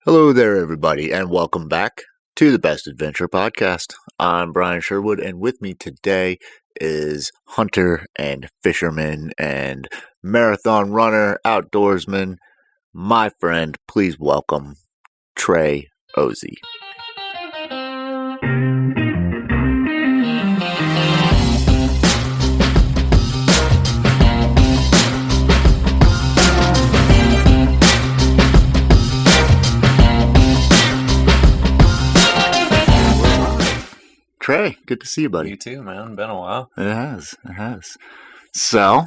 Hello there, everybody, and welcome back to the Best Adventure Podcast. I'm Brian Sherwood, and with me today is hunter and fisherman and marathon runner, outdoorsman, my friend. Please welcome Trey Ozee. Trey, good to see you, buddy. You too, man. Been a while. It has. So,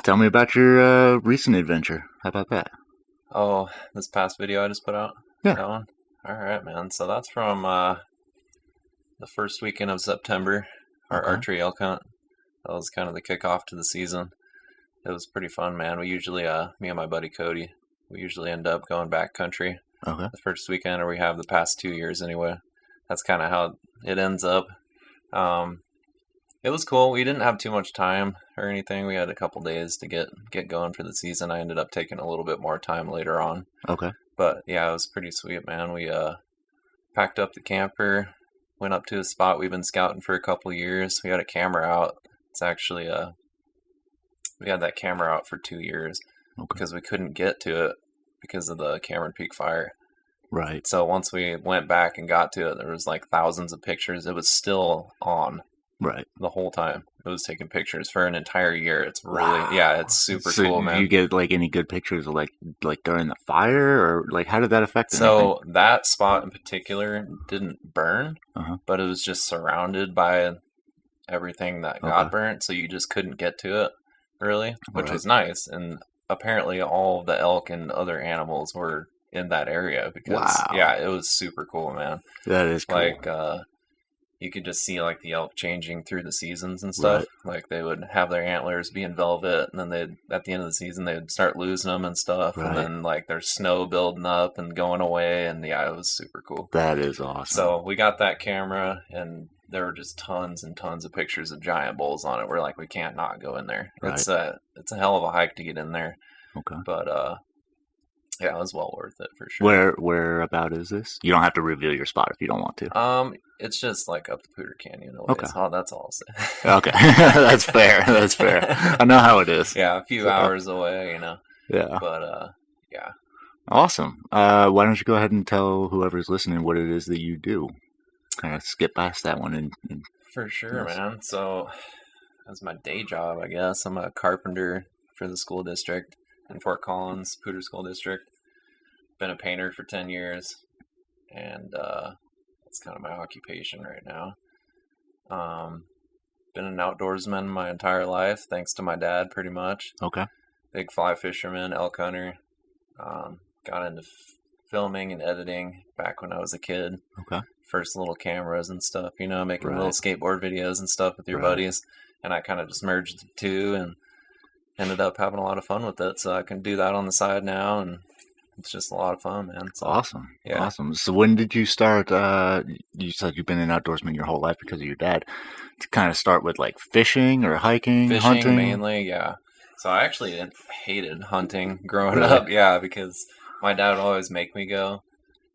tell me about your recent adventure. How about that? Oh, this past video I just put out? Yeah. That one? Alright, man. So that's from the first weekend of September, our archery elk hunt. That was kind of the kickoff to the season. It was pretty fun, man. We usually, me and my buddy Cody, we usually end up going backcountry. Okay. The first weekend, or we have the past 2 years anyway. That's kind of how it ends up. It was cool. We didn't have too much time or anything. We had a couple days to get going for the season. I ended up taking a little bit more time later on. Okay. But yeah, it was pretty sweet, man. We packed up the camper, went up to a spot we've been scouting for a couple years. We had a camera out. It's actually we had that camera out for 2 years because we couldn't get to it because of the Cameron Peak fire. Right. So once we went back and got to it, there was like thousands of pictures. It was still on. Right. The whole time. It was taking pictures for an entire year. It's really, it's super cool, man. Did you get like any good pictures of like during the fire, or like how did that affect anything? So that spot in particular didn't burn, but it was just surrounded by everything that got burnt, so you just couldn't get to it, really, which was nice. And apparently all of the elk and other animals were in that area because, it was super cool, man. That is cool. Like, you could just see like the elk changing through the seasons and stuff. Right. Like they would have their antlers be in velvet, and then at the end of the season they'd start losing them and stuff. Right. And then like there's snow building up and going away, and it was super cool. That is awesome. So we got that camera, and there were just tons and tons of pictures of giant bulls on it. We're like, we can't not go in there. Right. It's a hell of a hike to get in there. Okay. But yeah, it was well worth it for sure. Where about is this? You don't have to reveal your spot if you don't want to. It's just like up the Pooter Canyon. Okay. Oh, that's all I'll say. Okay. That's fair. That's fair. I know how it is. Yeah, a few hours away, Yeah. But, yeah. Awesome. Why don't you go ahead and tell whoever's listening what it is that you do? Kind of skip past that one. And For sure, man. So, that's my day job, I guess. I'm a carpenter for the school district in Fort Collins, Pooter School District. Been a painter for 10 years, and that's kind of my occupation right now. Been an outdoorsman my entire life, thanks to my dad, pretty much. Okay. Big fly fisherman, elk hunter. Got into filming and editing back when I was a kid. Okay. First little cameras and stuff, making little skateboard videos and stuff with your buddies. And I kind of just merged the two and ended up having a lot of fun with it. So I can do that on the side now, and it's just a lot of fun, man. So, awesome. Yeah. Awesome. So when did you start, you said you've been an outdoorsman your whole life because of your dad, to kind of start with like fishing or hiking, hunting? Mainly, yeah. So I actually hated hunting growing up, because my dad would always make me go.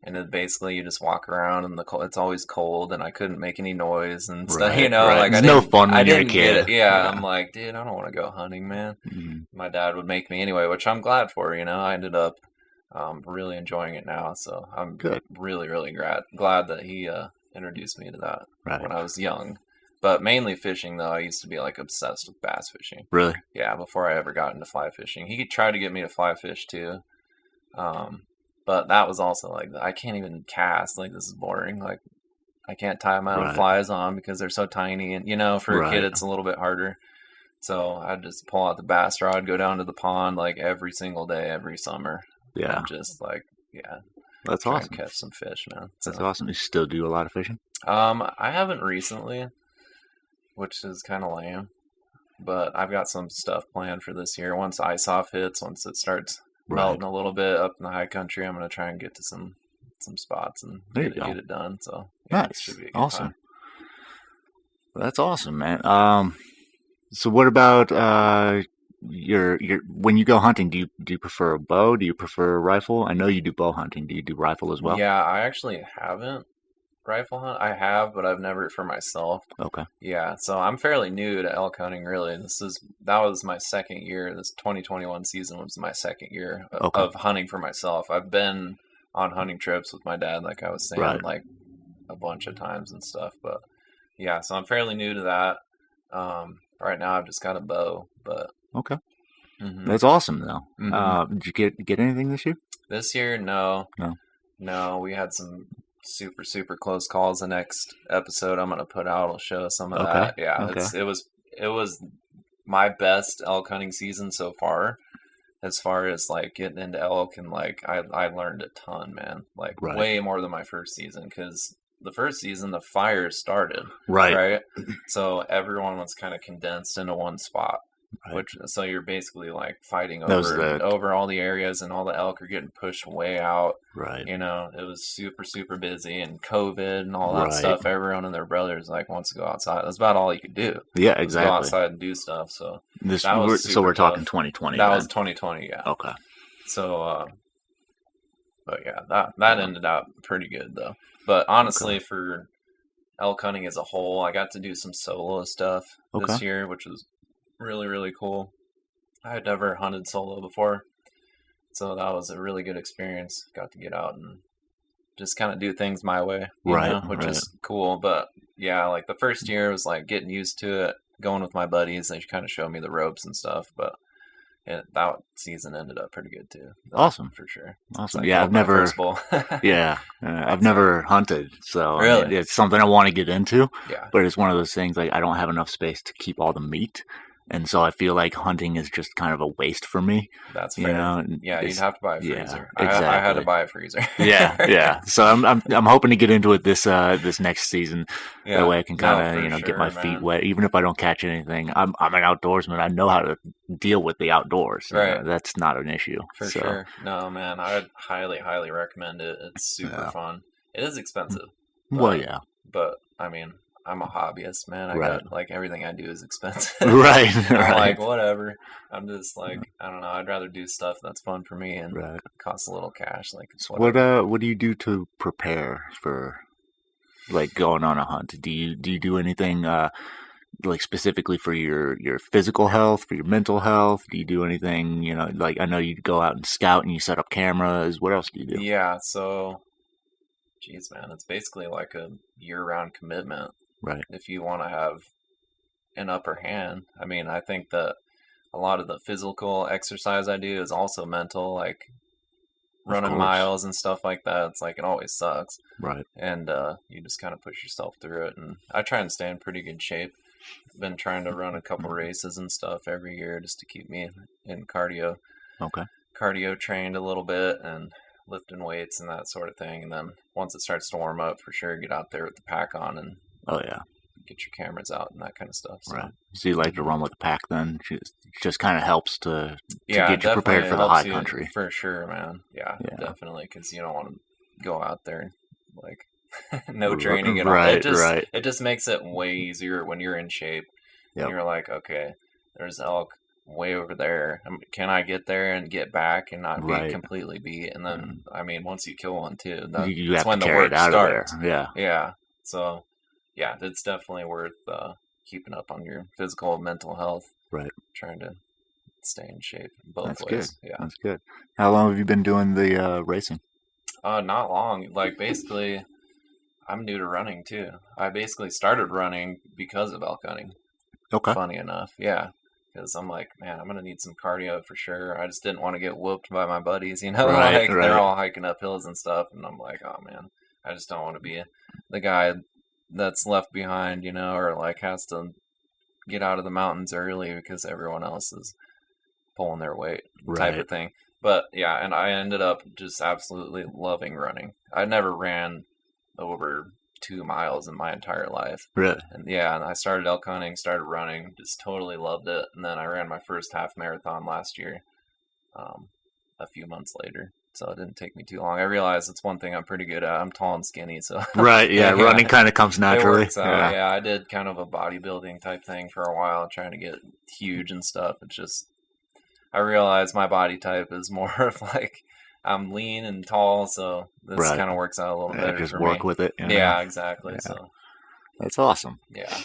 And then basically you just walk around in the cold. It's always cold, and I couldn't make any noise and stuff, Like it's no fun when you're a kid. Yeah, I'm like, dude, I don't want to go hunting, man. Mm-hmm. My dad would make me anyway, which I'm glad for, I ended up really enjoying it now, so I'm really, really glad that he introduced me to that when I was young. But mainly fishing, though. I used to be like obsessed with bass fishing. Really? Yeah, before I ever got into fly fishing. He tried to get me to fly fish too, but that was also like, I can't even cast. Like, this is boring. Like, I can't tie my own flies on because they're so tiny, and for a kid it's a little bit harder. So I'd just pull out the bass rod, go down to the pond like every single day, every summer. Yeah. And just like, that's awesome. Catch some fish, man. So, that's awesome. You still do a lot of fishing? I haven't recently, which is kind of lame, but I've got some stuff planned for this year. Once ice off hits, once it starts melting a little bit up in the high country, I'm going to try and get to some spots and get it done. So nice. It should be a good awesome. time. That's awesome, man. So what about you're when you go hunting, do you prefer a bow? Do you prefer a rifle? I know you do bow hunting. Do you do rifle as well? Yeah, I actually haven't rifle hunt. I have, but I've never for myself. Okay. Yeah, so I'm fairly new to elk hunting. Really, that was my second year. This 2021 season was my second year Okay. of hunting for myself. I've been on hunting trips with my dad, like I was saying, Right. like a bunch of times and stuff. But yeah, so I'm fairly new to that. Right now I've just got a bow, but Okay. mhm. That's awesome though. Mhm. Did you get anything this year? This year, no, No. no, we had some super close calls. The next episode I'm gonna put out will show some of Okay. that. Yeah, Okay. it was my best elk hunting season so far. As far as like getting into elk, and like I learned a ton, man. Like Right. way more than my first season, because the first season the fires started, Right. right? So everyone was kind of condensed into one spot. Right. So you're basically like fighting That was over all the areas, and all the elk are getting pushed way out. Right. You know, it was super busy, and COVID and all that Right. stuff. Everyone and their brothers like wants to go outside. That's about all you could do. Yeah, Was exactly. go outside and do stuff. So This that was so super we're talking tough. 2020. That then. was 2020, yeah. Okay. So, but yeah, that ended up pretty good though. But honestly, for elk hunting as a whole, I got to do some solo stuff this year, which was really cool. I had never hunted solo before, so that was a really good experience. Got to get out and just kind of do things my way, you know, which is cool. But yeah, like the first year was like getting used to it, going with my buddies. They kind of showed me the ropes and stuff, but that season ended up pretty good too. Awesome. For sure. Awesome. Like Yeah, I've never. Yeah, I've never hunted, so really? I mean, it's something I want to get into. Yeah. But it's one of those things like I don't have enough space to keep all the meat, and so I feel like hunting is just kind of a waste for me. That's fair. You know? Yeah, you'd have to buy a freezer. Yeah, exactly. I had to buy a freezer. yeah. So I'm hoping to get into it this next season. Yeah. That way I can kind of get my feet wet, even if I don't catch anything. I'm an outdoorsman. I know how to deal with the outdoors. Right. That's not an issue. For sure. No, man, I'd highly recommend it. It's super fun. It is expensive. Well, yeah. But I mean, I'm a hobbyist, man. I got like everything I do is expensive. Right. I'm like, whatever. I'm just like, I don't know. I'd rather do stuff that's fun for me and costs a little cash. Like, it's whatever. What do you do to prepare for like going on a hunt? Do you do anything like specifically for your physical health, for your mental health? Do you do anything, you know, like I know you go out and scout and you set up cameras. What else do you do? Yeah, so geez, man, it's basically like a year-round commitment. Right. If you want to have an upper hand. I mean, I think that a lot of the physical exercise I do is also mental, like running miles and stuff like that. It's like it always sucks. Right. And you just kind of push yourself through it. And I try and stay in pretty good shape. I've been trying to run a couple races and stuff every year just to keep me in cardio. Okay. Cardio trained a little bit and lifting weights and that sort of thing. And then once it starts to warm up, for sure, get out there with the pack on and get your cameras out and that kind of stuff. So. Right. So you like to run with the pack then? It just kind of helps to get you prepared for the high country. For sure, man. Yeah. Definitely. Because you don't want to go out there and like no training at all. It just makes it way easier when you're in shape. Yep. And you're like, okay, there's elk way over there. Can I get there and get back and not be completely beat? And then, I mean, once you kill one too, that's when the work starts. Yeah. So, yeah, it's definitely worth keeping up on your physical and mental health. Right. Trying to stay in shape both ways. Good. Yeah. That's good. How long have you been doing the racing? Not long. Like, basically, I'm new to running too. I basically started running because of elk hunting. Okay. Funny enough. Yeah. Because I'm like, man, I'm going to need some cardio for sure. I just didn't want to get whooped by my buddies, you know? They're all hiking up hills and stuff. And I'm like, oh, man, I just don't want to be the guy that's left behind, you know, or like has to get out of the mountains early because everyone else is pulling their weight type of thing. But yeah, and I ended up just absolutely loving running. I never ran over 2 miles in my entire life. Really? And and I started elk hunting, started running, just totally loved it. And then I ran my first half marathon last year, a few months later. So it didn't take me too long. I realized it's one thing I'm pretty good at. I'm tall and skinny, so running kind of comes naturally. It works out. Yeah, I did kind of a bodybuilding type thing for a while, trying to get huge and stuff. It's just I realize my body type is more of like I'm lean and tall, so this Right. kind of works out a little better Just for work me. with it. Yeah, exactly. Yeah. So That's awesome. yeah.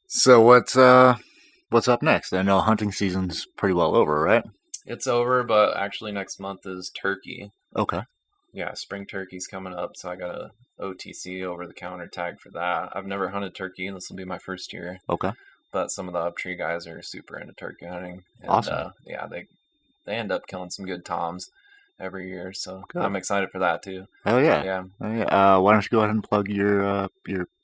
So what's up next? I know hunting season's pretty well over, right? It's over, but actually next month is turkey. Okay. Yeah, spring turkey's coming up, so I got a OTC over the counter tag for that. I've never hunted turkey, and this will be my first year. Okay. But some of the Uptree guys are super into turkey hunting, and Awesome. yeah, they end up killing some good toms every year, so Good. I'm excited for that too. Hell yeah. Yeah. Oh, yeah. Why don't you go ahead and plug your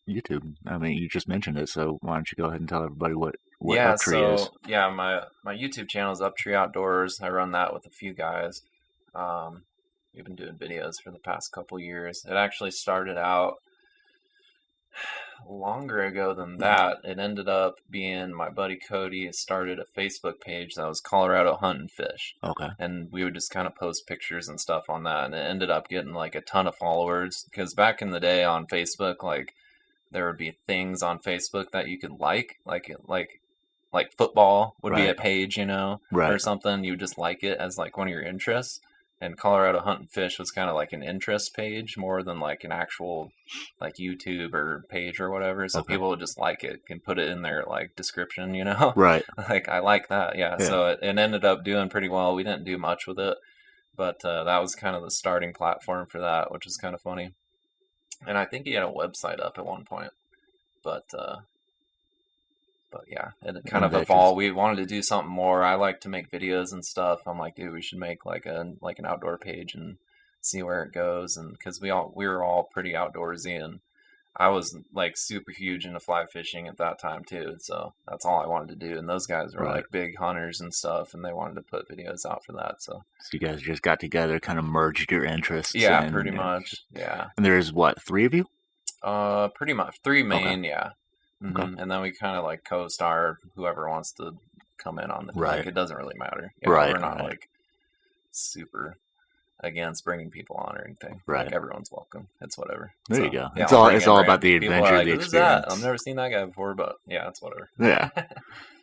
YouTube? I mean, you just mentioned it, so why don't you go ahead and tell everybody what Yeah, Uptree is? yeah, my YouTube channel is Uptree Outdoors. I run that with a few guys. We've been doing videos for the past couple years. It actually started out longer ago than that. It ended up being my buddy Cody started a Facebook page that was Colorado Hunt and Fish. Okay. And we would just kind of post pictures and stuff on that, and it ended up getting like a ton of followers, because back in the day on Facebook, like there would be things on Facebook that you could like football would be a Right. page, or Right. something. You would just like it as like one of your interests. And Colorado Hunt and Fish was kind of like an interest page more than like an actual like YouTube or page or whatever. So Okay. people would just like it, can put it in their like description, Right. Like I like that, yeah. Yeah. So it ended up doing pretty well. We didn't do much with it, but that was kind of the starting platform for that, which is kind of funny. And I think he had a website up at one point, but yeah, it kind of evolved. We wanted to do something more. I like to make videos and stuff. I'm like, dude, we should make like an outdoor page and see where it goes. And because we were all pretty outdoorsy, and I was like super huge into fly fishing at that time too. So that's all I wanted to do. And those guys were like big hunters and stuff, and they wanted to put videos out for that. So you guys just got together, kind of merged your interests. Yeah, pretty much. Yeah. And there's what, 3 of you? Pretty much 3 main. Okay. Yeah. Mm-hmm. Okay. And then we kind of like co-star whoever wants to come in on the Like, it doesn't really matter. Yeah, we're not like super against bringing people on or anything. Right. Like, everyone's welcome. It's whatever. There you go. Yeah, it's all about the adventure, like, the experience. That? I've never seen that guy before, but yeah, it's whatever. Yeah.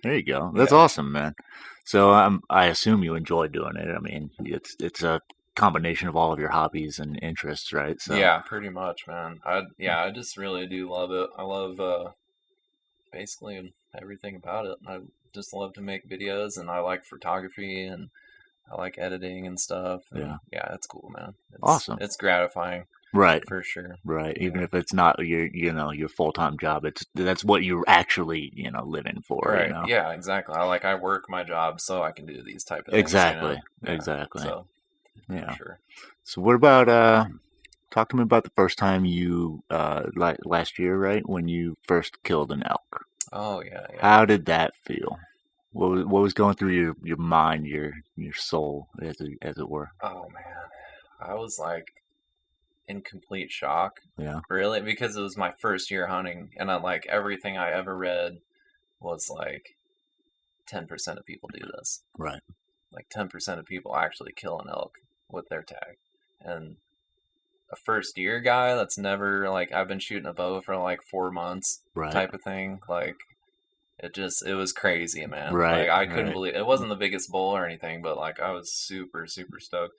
There you go. That's awesome, man. So I assume you enjoy doing it. I mean, it's a combination of all of your hobbies and interests, right? So yeah, pretty much, man. I just really do love it. I love basically everything about it. I just love to make videos, and I like photography, and I like editing and stuff. And yeah, it's cool, man. It's awesome. It's gratifying, right? For sure, right. Even if it's not your full-time job, that's what you're actually living for, right? Yeah, exactly. I work my job so I can do these type of things. Exactly. Yeah, exactly. So yeah, sure. So what about talk to me about the first time you last year, right, when you first killed an elk. Oh yeah. How did that feel? What was going through your mind, your soul, as it were? Oh man, I was like in complete shock. Yeah. Really, because it was my first year hunting, and everything I ever read was like 10% of people do this. Right. Like 10% of people actually kill an elk with their tag, and a first year guy that's never I've been shooting a bow for 4 months, type of thing. It was crazy, man. Right. I couldn't believe it. Wasn't the biggest bull or anything, but I was super, super stoked.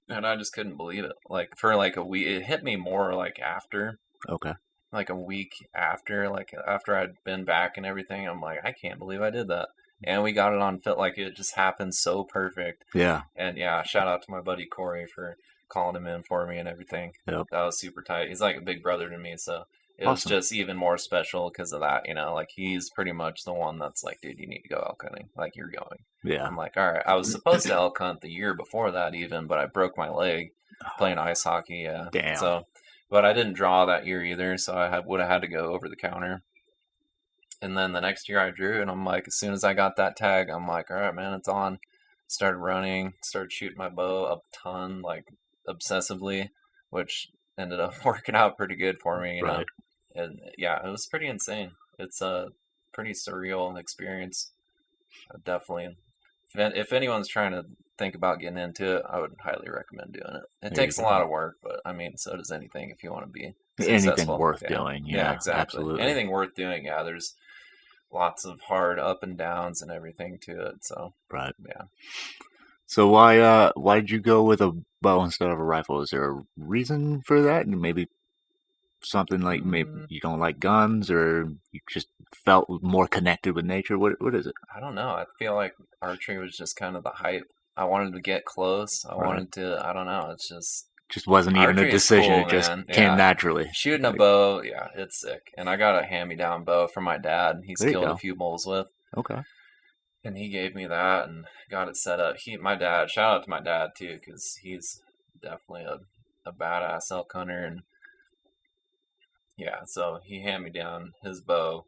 And I just couldn't believe it. For a week, it hit me more after. Okay. A week after, after I'd been back and everything, I'm like, I can't believe I did that. And we got it on fit. It just happened so perfect. Yeah. And yeah, shout out to my buddy Corey for calling him in for me and everything. Yep. That was super tight. He's like a big brother to me, so it awesome. was just even more special because of that. He's pretty much the one that's dude, you need to go elk hunting. You're going. Yeah. I'm like, all right. I was supposed to elk hunt the year before that even, but I broke my leg playing ice hockey. Yeah. Damn. So, but I didn't draw that year either, so I would have had to go over the counter. And then the next year I drew, and I'm like, as soon as I got that tag, I'm like, all right, man, it's on. Started running, started shooting my bow a ton, obsessively, which ended up working out pretty good for me, you know. And yeah, it was pretty insane. It's a pretty surreal experience. Definitely. If anyone's trying to think about getting into it, I would highly recommend doing it. It takes a lot of work, but I mean, so does anything if you want to be successful. Anything worth doing. Yeah, exactly. Absolutely. Anything worth doing, yeah. lots of hard up and downs and everything to it. So Right. yeah. So why did you go with a bow instead of a rifle? Is there a reason for that? And maybe something like maybe you don't like guns, or you just felt more connected with nature? What is it? I don't know. I feel like archery was just kind of the hype. I wanted to get close. I wanted to. I don't know. It's just wasn't even a decision. Cool, it just came naturally. Shooting a bow, yeah, it's sick. And I got a hand-me-down bow from my dad. He's killed a few bulls with. Okay. And he gave me that and got it set up. My dad, shout out to my dad too, because he's definitely a badass elk hunter. And yeah, so he handed me down his bow.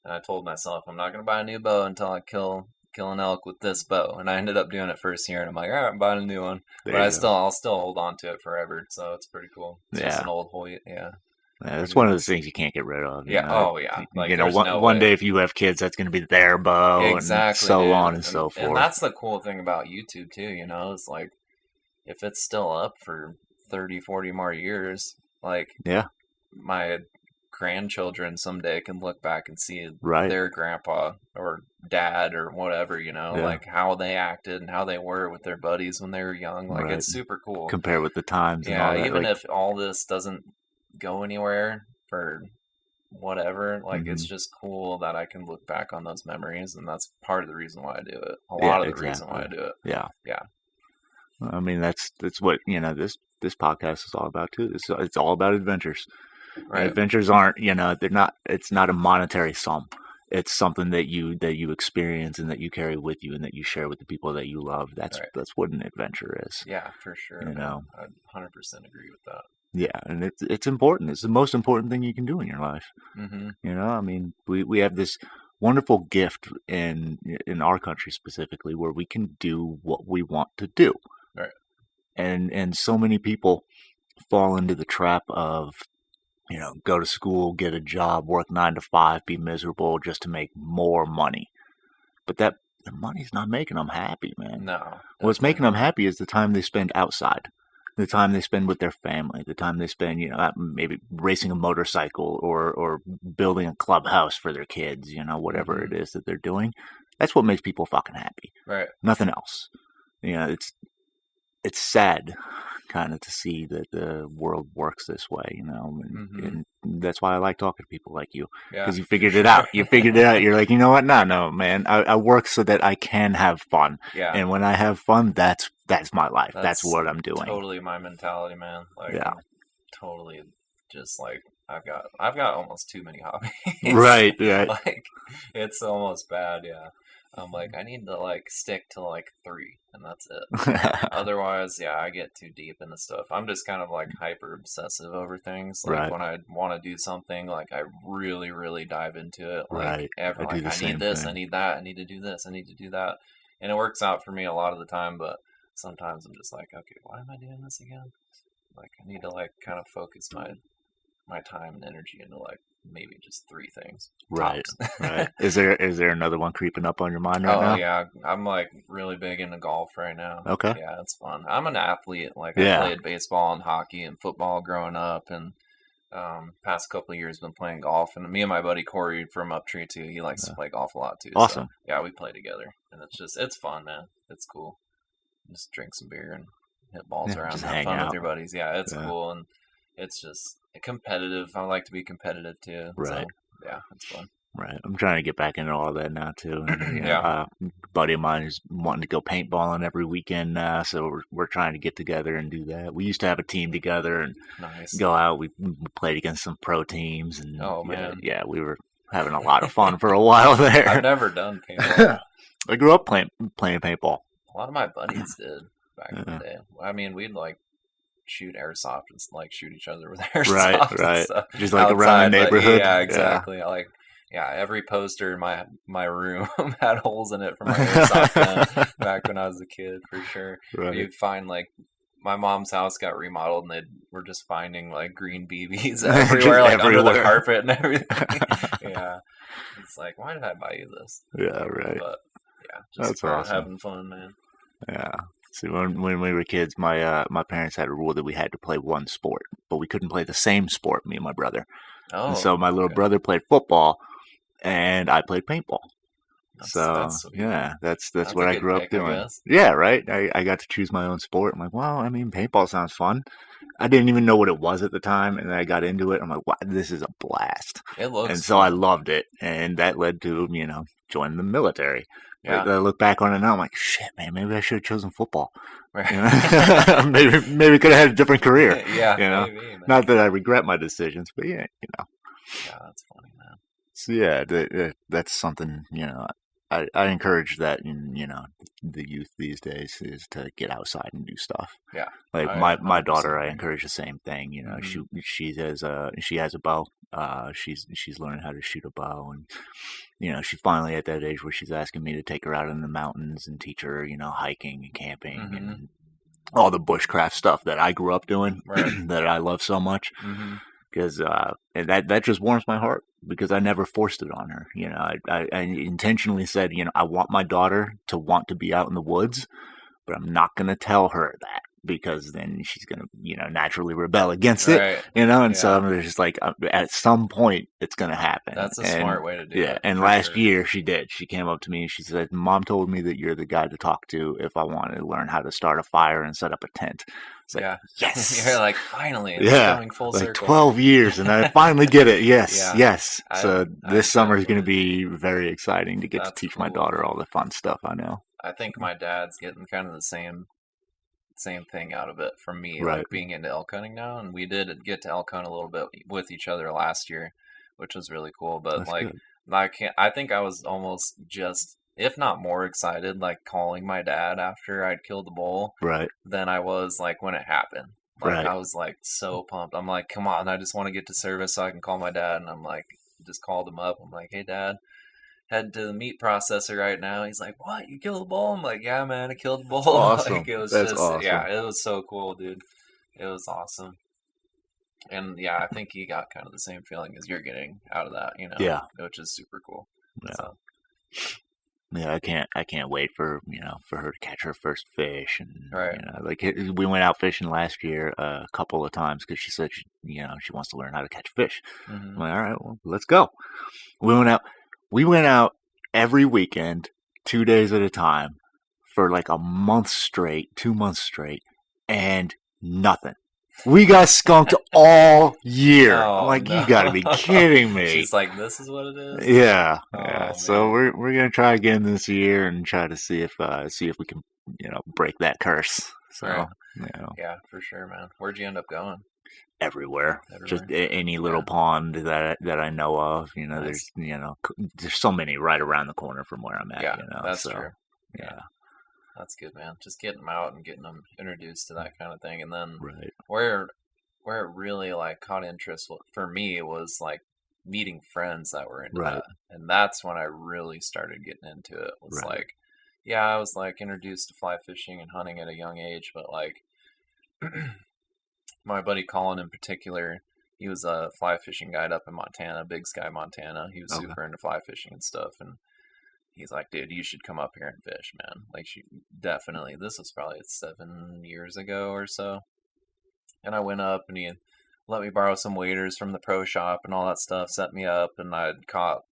And I told myself, I'm not going to buy a new bow until I kill an elk with this bow. And I ended up doing it first year, and I'm like, all right, I'm buying a new one. But I'll still hold on to it forever. So it's pretty cool. It's just an old Hoyt, yeah. Yeah, that's one of those things you can't get rid of. Yeah. Know? Oh, yeah. Like, one day if you have kids, that's going to be their bow, and so on and so forth. And that's the cool thing about YouTube too. It's like if it's still up for 30, 40 more years, like my grandchildren someday can look back and see their grandpa or dad or whatever, like how they acted and how they were with their buddies when they were young. Like it's super cool. Compare with the times. Yeah, and all that. Even if all this doesn't go anywhere for whatever, like it's just cool that I can look back on those memories, and that's part of the reason why I do it. A lot of the reason why I do it. Yeah. Yeah. I mean, that's what this podcast is all about too. It's all about adventures. Right. Adventures aren't, they're not. It's not a monetary sum. It's something that you experience and that you carry with you and that you share with the people that you love. That's what an adventure is. Yeah, for sure. I 100% agree with that. Yeah, and it's important. It's the most important thing you can do in your life. Mm-hmm. I mean, we have this wonderful gift in our country specifically where we can do what we want to do. Right. And so many people fall into the trap of, go to school, get a job, work 9 to 5, be miserable just to make more money. But the money's not making them happy, man. No. What's making them happy is the time they spend outside, the time they spend with their family, the time they spend, maybe racing a motorcycle or building a clubhouse for their kids, whatever it is that they're doing. That's what makes people fucking happy. Right. Nothing else. It's sad kind of to see that the world works this way, and that's why I like talking to people like you, because you figured it out. You figured it out. You're like, you know what? No, man. I work so that I can have fun. Yeah. And when I have fun, that's my life. That's what I'm doing. Totally my mentality, man. Like, totally. Just like I've got almost too many hobbies. Right. Like it's almost bad. Yeah. I'm like, I need to stick to 3, and that's it. Otherwise, I get too deep into stuff. I'm just kind of hyper obsessive over things. When I want to do something, I really, really dive into it. I need this, I need that, I need to do this, I need to do that. And it works out for me a lot of the time, but sometimes I'm just like, okay, why am I doing this again? I need to kind of focus my time and energy into maybe just 3 things. Right. Right. Is there another one creeping up on your mind right now? Oh yeah, I'm really big into golf right now. Okay. Yeah, it's fun. I'm an athlete. I played baseball and hockey and football growing up, and past couple of years been playing golf. And me and my buddy Corey from Uptree too. He likes to play golf a lot too. Awesome. So, yeah, we play together, and it's fun, man. It's cool. Just drink some beer and hit balls around, have fun with your buddies. Yeah, it's cool, and it's just competitive. I like to be competitive too. Right. So, yeah, it's fun. Right. I'm trying to get back into all that now too. And, a buddy of mine is wanting to go paintballing every weekend now, so we're trying to get together and do that. We used to have a team together and go out. We played against some pro teams, and man, we were having a lot of fun for a while there. I've never done paintball. I grew up playing paintball. A lot of my buddies did back in the day. I mean, we'd shoot airsoft and shoot each other with airsoft. Right. And stuff just around the neighborhood. Yeah, exactly. Every poster in my room had holes in it from my airsoft gun back when I was a kid, for sure. Right. You'd find my mom's house got remodeled, and they were just finding green BBs everywhere, under the carpet and everything. Yeah, it's why did I buy you this? Yeah, right. But just awesome. Having fun, man. Yeah. See, when we were kids, my parents had a rule that we had to play one sport, but we couldn't play the same sport, me and my brother. Oh, and so my little brother played football, and I played paintball. That's sweet. Yeah, that's That's what a I good grew up pick, I doing. guess. Yeah, right. I got to choose my own sport. I'm like, well, I mean, paintball sounds fun. I didn't even know what it was at the time, and then I got into it. I'm like, wow, this is a blast. It looks And so I fun. loved it, and that led to joining the military. Yeah. But I look back on it now, I'm like, shit, man, maybe I should have chosen football. Right. Maybe could have had a different career. Yeah, maybe, man. Not that I regret my decisions, but yeah. Yeah, that's funny, man. So yeah, that's something I encourage that in the youth these days is to get outside and do stuff. Yeah, Like I my daughter, 100% I agree. encourage the same thing. Mhm. She has a bow. She's learning how to shoot a bow, and she's finally at that age where she's asking me to take her out in the mountains and teach her hiking and camping Mhm. and all the bushcraft stuff that I grew up doing Right. that I love so much. Mhm. Because and that just warms my heart because I never forced it on her. I intentionally said, I want my daughter to want to be out in the woods, but I'm not going to tell her that because then she's going to, naturally rebel against it, Right. and so Yeah. I'm just like, at some point it's going to happen. That's a And smart way to do yeah, it. and for last sure. year she did. She came up to me and she said, "Mom told me that you're the guy to talk to if I wanted to learn how to start a fire and set up a tent." It's like, Yeah. yes. You're like, finally, it's Yeah, coming full like circle. 12 years, and I finally get it. Yes, Yeah. yes. I- So I this summer is going to definitely- be very exciting to get to That's teach my cool, daughter man. all the fun stuff I know. I think my dad's getting kind of the same thing out of it from me, Right. like being into elk hunting now. And we did get to elk hunt a little bit with each other last year, which was really cool. But That's like, good. I think I was almost just, if not more excited, like calling my dad after I'd killed the bull Right, than I was like when it happened. Like right. I was like so pumped. I'm like, come on, I just want to get to service so I can call my dad. And I'm like, just called him up. I'm like, hey dad, head to the meat processor right now. He's like, what? You killed the bull? I'm like, yeah, man, I killed the bull. Awesome. Like it was That's just, awesome. yeah, it was so cool, dude. It was awesome. And yeah, I think he got kind of the same feeling as you're getting out of that, Yeah. which is super cool. Yeah. So, Yeah, I can't wait for for her to catch her first fish, and right. like we went out fishing last year a couple of times because she said she wants to learn how to catch fish. Mhm. I'm like, all right, well, let's go. We went out every weekend, 2 days at a time, for like a month straight, 2 months straight, and nothing. We got skunked all year. I'm Oh, like, no. you got to be kidding me. She's like, this is what it is? Yeah, Oh, yeah. So man. we're gonna try again this year and try to see if we can break that curse. So Right. you know, Yeah, for sure, man. Where'd you end up going? everywhere, just Everywhere? any little Yeah. pond that I know of. Nice. There's so many right around the corner from where I'm at. Yeah, that's so, true. Yeah, That's good, man. Just getting them out and getting them introduced to that kind of thing. And then right, where it really like caught interest for me was like meeting friends that were into Right. that. And that's when I really started getting into it. Was Right. like, yeah, I was like introduced to fly fishing and hunting at a young age, but like my buddy Colin in particular, he was a fly fishing guide up in Montana, Big Sky, Montana. He was Okay. super into fly fishing and stuff, and he's like, dude, you should come up here and fish, man. Like, definitely. This was probably 7 years ago or so. And I went up and he let me borrow some waders from the pro shop and all that stuff, set me up, and I'd caught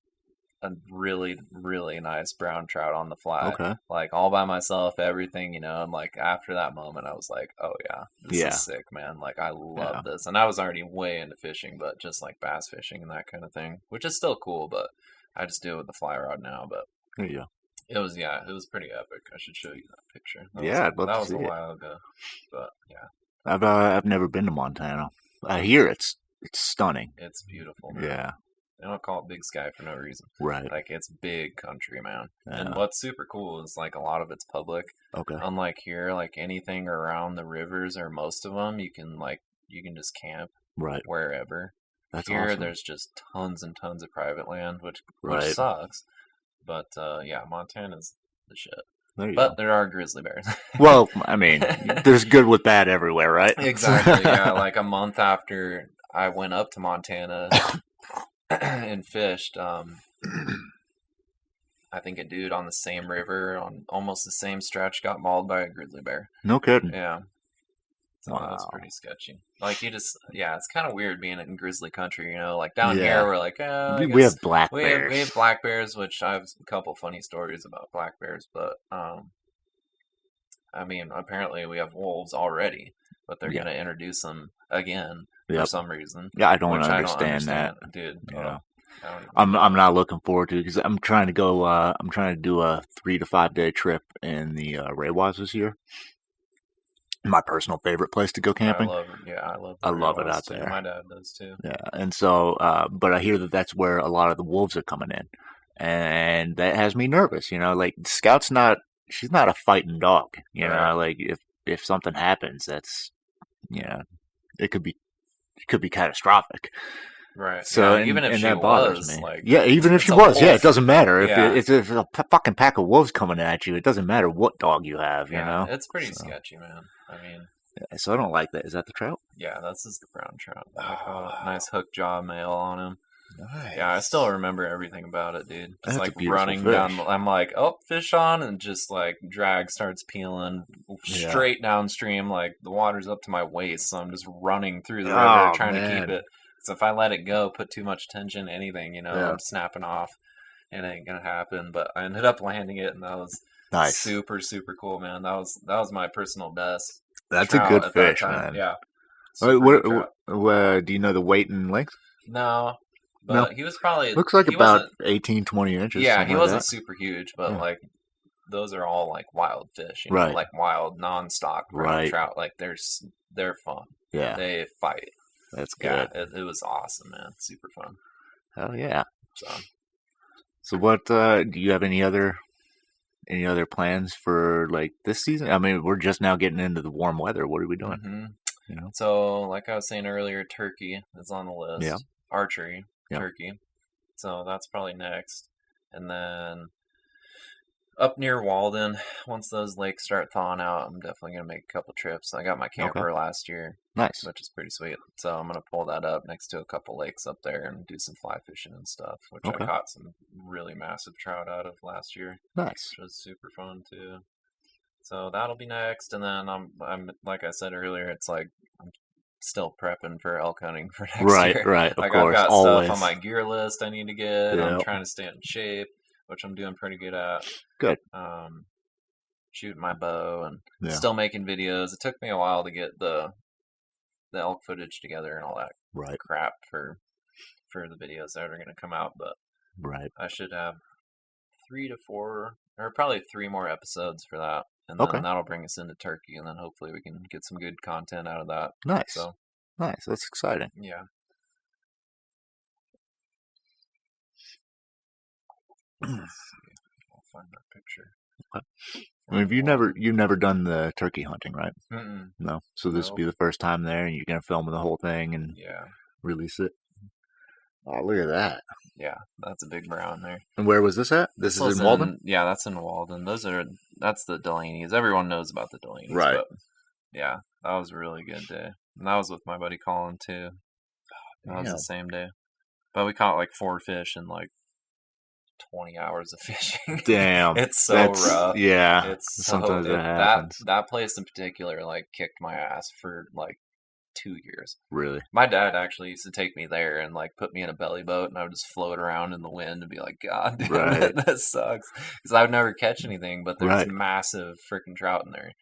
a really, really nice brown trout on the fly. Okay. Like, all by myself, everything, and like, after that moment, I was like, oh yeah, this Yeah. is sick, man. Like, I love Yeah. this. And I was already way into fishing, but just like bass fishing and that kind of thing, which is still cool, but I just do it with the fly rod now, but There you go. it was pretty epic. I should show you that picture. Yeah, I'd love that to was see a it. while ago, but yeah, I've never been to Montana. I hear it's stunning. it's beautiful, man. Yeah. They don't call it Big Sky for no reason. Right. Like, it's big country, man. Yeah. And what's super cool is like a lot of it's public. Okay. Unlike here, like anything around the rivers or most of them, you can just camp Right. wherever. That's Here, awesome. there's just tons and tons of private land, which Right. sucks. But yeah, Montana's the shit. There you But go. there are grizzly bears. Well, I mean, there's good with bad everywhere, right? Exactly. Yeah, like a month after I went up to Montana and fished, I think a dude on the same river on almost the same stretch got mauled by a grizzly bear. No kidding. Yeah. So that was Wow. pretty sketchy. Like it's kind of weird being in grizzly country, you know. Like down Yeah. here, we're like, I We guess have black we bears. have black bears, which I have a couple funny stories about black bears. But I mean, apparently we have wolves already, but they're gonna introduce them again for some reason. Yeah, I don't which understand that, dude. Yeah. I don't I'm not looking forward to it because I'm trying to go. I'm trying to do a 3 to 5 day trip in the Rewas this year. My personal favorite place to go camping. I love it out too. there. My dad does too. Yeah, and so, but I hear that that's where a lot of the wolves are coming in, and that has me nervous. You know, like Scout's not. She's not a fighting dog. You know, like if something happens, that's it could be catastrophic. Right. So even if she that bothers was, me. like, even if she was, it doesn't matter. Yeah. If it's a fucking pack of wolves coming at you, it doesn't matter what dog you have. You know, it's pretty sketchy, man. I mean, so I don't like that. Is that the trout? Yeah, this is the brown trout. I call it. Nice hook jaw male on him. Nice. Yeah, I still remember everything about it, dude. Just That's like a running fish. down. I'm like, oh, fish on, and just like drag starts peeling straight downstream. Like the water's up to my waist, so I'm just running through the river trying to keep it. So if I let it go, put too much tension, anything, I'm snapping off. It ain't gonna happen. But I ended up landing it, and that was super, super cool, man. That was my personal best. That's a good fish, man. Yeah. Do you know the weight and length? No. But he was probably... Looks like about 18, 20 inches. Yeah, he wasn't super huge, but like those are all like wild fish, you know, like wild non-stock brown trout. Like they're fun. Yeah. They fight. That's good. Yeah, it was awesome, man. Super fun. Hell yeah. So what do you have any other plans for like this season? I mean, we're just now getting into the warm weather. What are we doing? Mm-hmm. So like I was saying earlier, turkey is on the list. Yeah. Archery, turkey. So that's probably next. And then up near Walden, once those lakes start thawing out, I'm definitely going to make a couple trips. I got my camper last year. Nice. Which is pretty sweet. So I'm going to pull that up next to a couple lakes up there and do some fly fishing and stuff, which I caught some really massive trout out of last year. Nice. Which was super fun too. So that'll be next. And then I'm like I said earlier, it's like I'm still prepping for elk hunting for next year. Right, of like course. I've got always. Stuff on my gear list I need to get. I'm trying to stay in shape, which I'm doing pretty good at. Good. Shooting my bow and still making videos. It took me a while to get the elk footage together and all that crap for the videos that are going to come out, but I should have 3 to 4 or probably 3 more episodes for that, and then that'll bring us into turkey, and then hopefully we can get some good content out of that. Nice. Nice. That's exciting. Yeah. I'll find that picture. I mean, you've never done the turkey hunting, right? Mm-mm. No. So this will be the first time there, and you're gonna film the whole thing and release it. Oh, look at that! Yeah, that's a big brown there. And where was this at? This is in Walden. Yeah, that's in Walden. That's the Delaney's. Everyone knows about the Delaney's, right? But yeah, that was a really good day, and that was with my buddy Colin too. That was the same day, but we caught like 4 fish in like 20 hours of fishing. Damn. It's so rough. Yeah. It's sometimes it happens. That place in particular like kicked my ass for like 2 years. Really? My dad actually used to take me there and like put me in a belly boat, and I would just float around in the wind and be like, God damn it, that sucks. Because I would never catch anything, but there's massive freaking trout in there.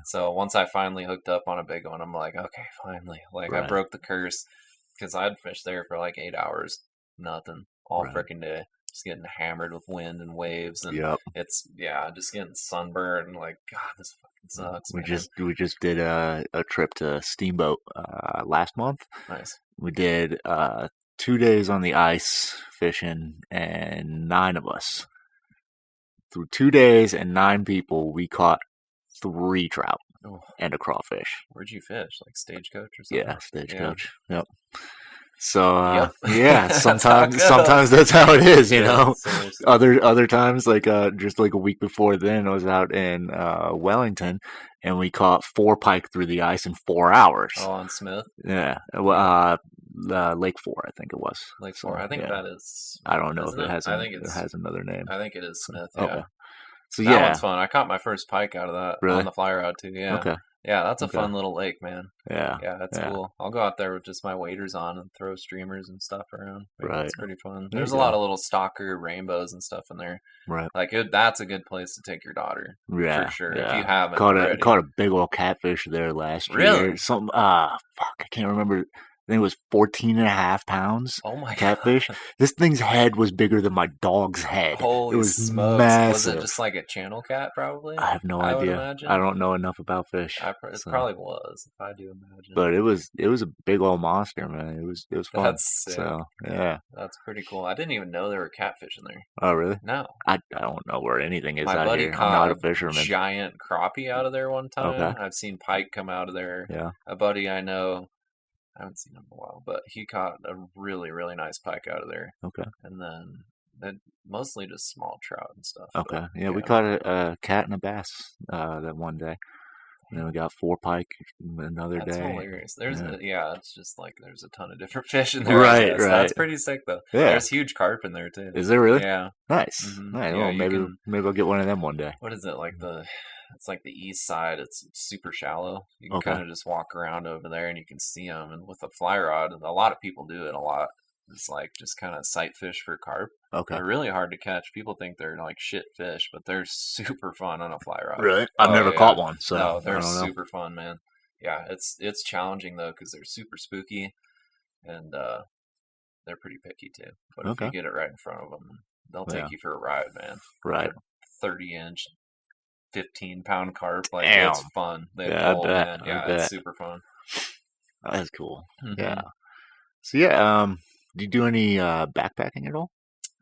So once I finally hooked up on a big one, I'm like, okay, finally. Like I broke the curse, because I'd fish there for like 8 hours. Nothing. All freaking day. Just getting hammered with wind and waves, and it's just getting sunburned. Like, God, this fucking sucks. We just did a trip to Steamboat last month. Nice. We did 2 days on the ice fishing, and 9 of us. Through 2 days and 9 people, we caught 3 trout and a crawfish. Where'd you fish? Like Stagecoach or something? Yeah, Stagecoach. Yep. So sometimes that's how it is, you know. Other times, like just like a week before then, I was out in Wellington, and we caught 4 pike through the ice in 4 hours. Oh, on Smith. Yeah, Lake 4, I think it was. Lake 4. I think that is. I don't know if it has. It has another name. I think it is Smith. Yeah. Okay. So that one's fun. I caught my first pike out of that on the fly rod too. Yeah. Okay. Yeah, that's a Okay. fun little lake, man. Yeah. Yeah, that's Yeah. cool. I'll go out there with just my waders on and throw streamers and stuff around. Like, Right. it's pretty fun. There you There's a lot go. of little stalker rainbows and stuff in there. Right. Like, that's a good place to take your daughter for Yeah. sure if you Yeah. haven't Caught a already. caught a big old catfish there last year. Really? Some fuck, I can't remember. I think it was 14 and a half pounds Oh my catfish. God. This thing's head was bigger than my dog's head. It Holy was smokes. Was it massive. just like a channel cat, probably? I have no I would idea. I imagine. don't know enough about fish. It So, probably was, if I do imagine. but it was a big old monster, man. It was fun. That's sick. So, yeah. That's pretty cool. I didn't even know there were catfish in there. Oh, really? No. I don't know where anything is My out buddy here. I'm caught not a a fisherman. giant crappie out of there one Okay. time. I've seen pike come out of there. Yeah. A buddy I know, I haven't seen him in a while, but he caught a really, really nice pike out of there. Okay. And then mostly just small trout and stuff. Okay. But, Yeah, we caught a cat and a bass that one day. And then we got 4 pike another That's day. hilarious. Yeah. It's just like there's a ton of different fish in there. Right, I guess. right. That's pretty sick though. Yeah. There's huge carp in there too. Is there really? Yeah. Nice. Hmm. Nice. Yeah, Well, you maybe can. maybe I'll get one of them one day. What is it like It's like the east side. It's super shallow. You can Okay. kind of just walk around over there and you can see them. And with a fly rod, a lot of people do it a lot. It's like just kind of sight fish for carp. Okay. They're really hard to catch. People think they're like shit fish, but they're super fun on a fly rod. Really? I've never yeah. caught one, so No, I they're don't know. super fun, man. Yeah, it's challenging though because they're super spooky and they're pretty picky too. But if Okay. you get it right in front of them, they'll Yeah. take you for a ride, man. Right. 30-inch 15-pound carp. Like, Damn. it's fun. They Yeah, I pull, bet. man. I Yeah, bet. it's super fun. That's cool. Mhm. Yeah. So yeah, do you do any backpacking at all?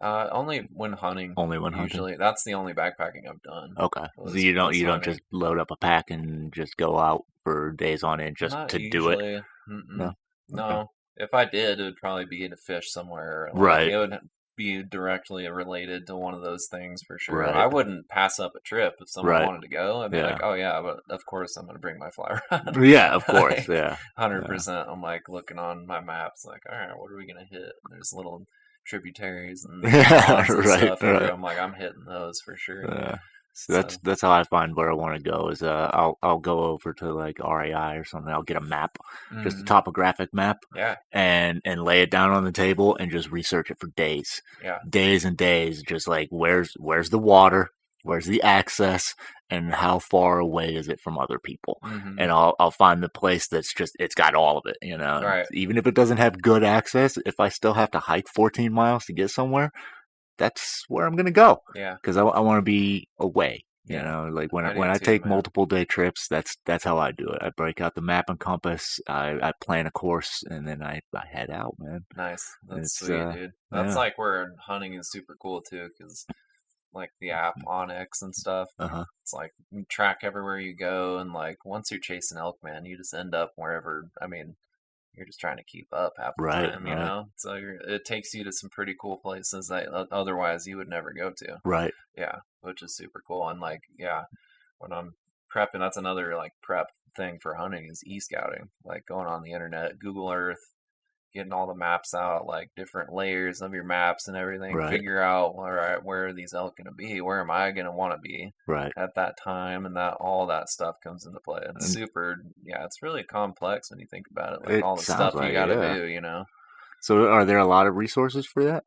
Only when hunting. Only when hunting. Usually, that's the only backpacking I've done. Okay. So was- you don't was don't hunting. just load up a pack and just go out for days on end just Not to do it. usually. No? No. Okay. If I did, it would probably be to fish somewhere. Like, Right. It would be directly related to one of those things for sure. Right. I wouldn't pass up a trip if someone Right. wanted to go. I'd be Yeah. like, oh yeah, but of course I'm going to bring my fly rod. Yeah, of course. Like, Yeah. 100%. I'm like looking on my maps, like, all right, what are we going to hit? And there's little tributaries and Yeah, ponds and right, stuff. right. I'm like, I'm hitting those for sure. Yeah. So So, that's how I find where I want to go is I'll go over to like REI or something. I'll get a map, just a mhm. topographic map, Yeah, and lay it down on the table and just research it for days, yeah. days and days. Just like where's the water, where's the access, and how far away is it from other people. Hmm. And I'll find the place that's just it's got all of it, you know. Right. Even if it doesn't have good access, if I still have to hike 14 miles to get somewhere, that's where I'm gonna go Yeah. because I want to be away. You Yeah. know, like when I do I too, take man. multiple day trips, that's how I do it. I break out the map and compass. I plan a course and then I head out, man. Nice. That's It's sweet, dude. That's yeah. like where hunting is super cool too, because like the app Onyx and stuff, Uh-huh. it's like you track everywhere you go, and like once you're chasing elk, man, you just end up wherever. I mean, you're just trying to keep up half the Right, time, you right. know. So it takes you to some pretty cool places that otherwise you would never go to. Right. Yeah, which is super cool. And like, yeah, when I'm prepping, that's another like prep thing for hunting is e-scouting, like going on the internet, Google Earth, getting all the maps out, like different layers of your maps and everything. Right. Figure out, all right, where are these elk going to be? Where am I going to want to be Right. at that time? And that all that stuff comes into play. It's And super, yeah, it's really complex when you think about it. Like it all the sounds stuff like you it, got to yeah. do, you know. So are there a lot of resources for that?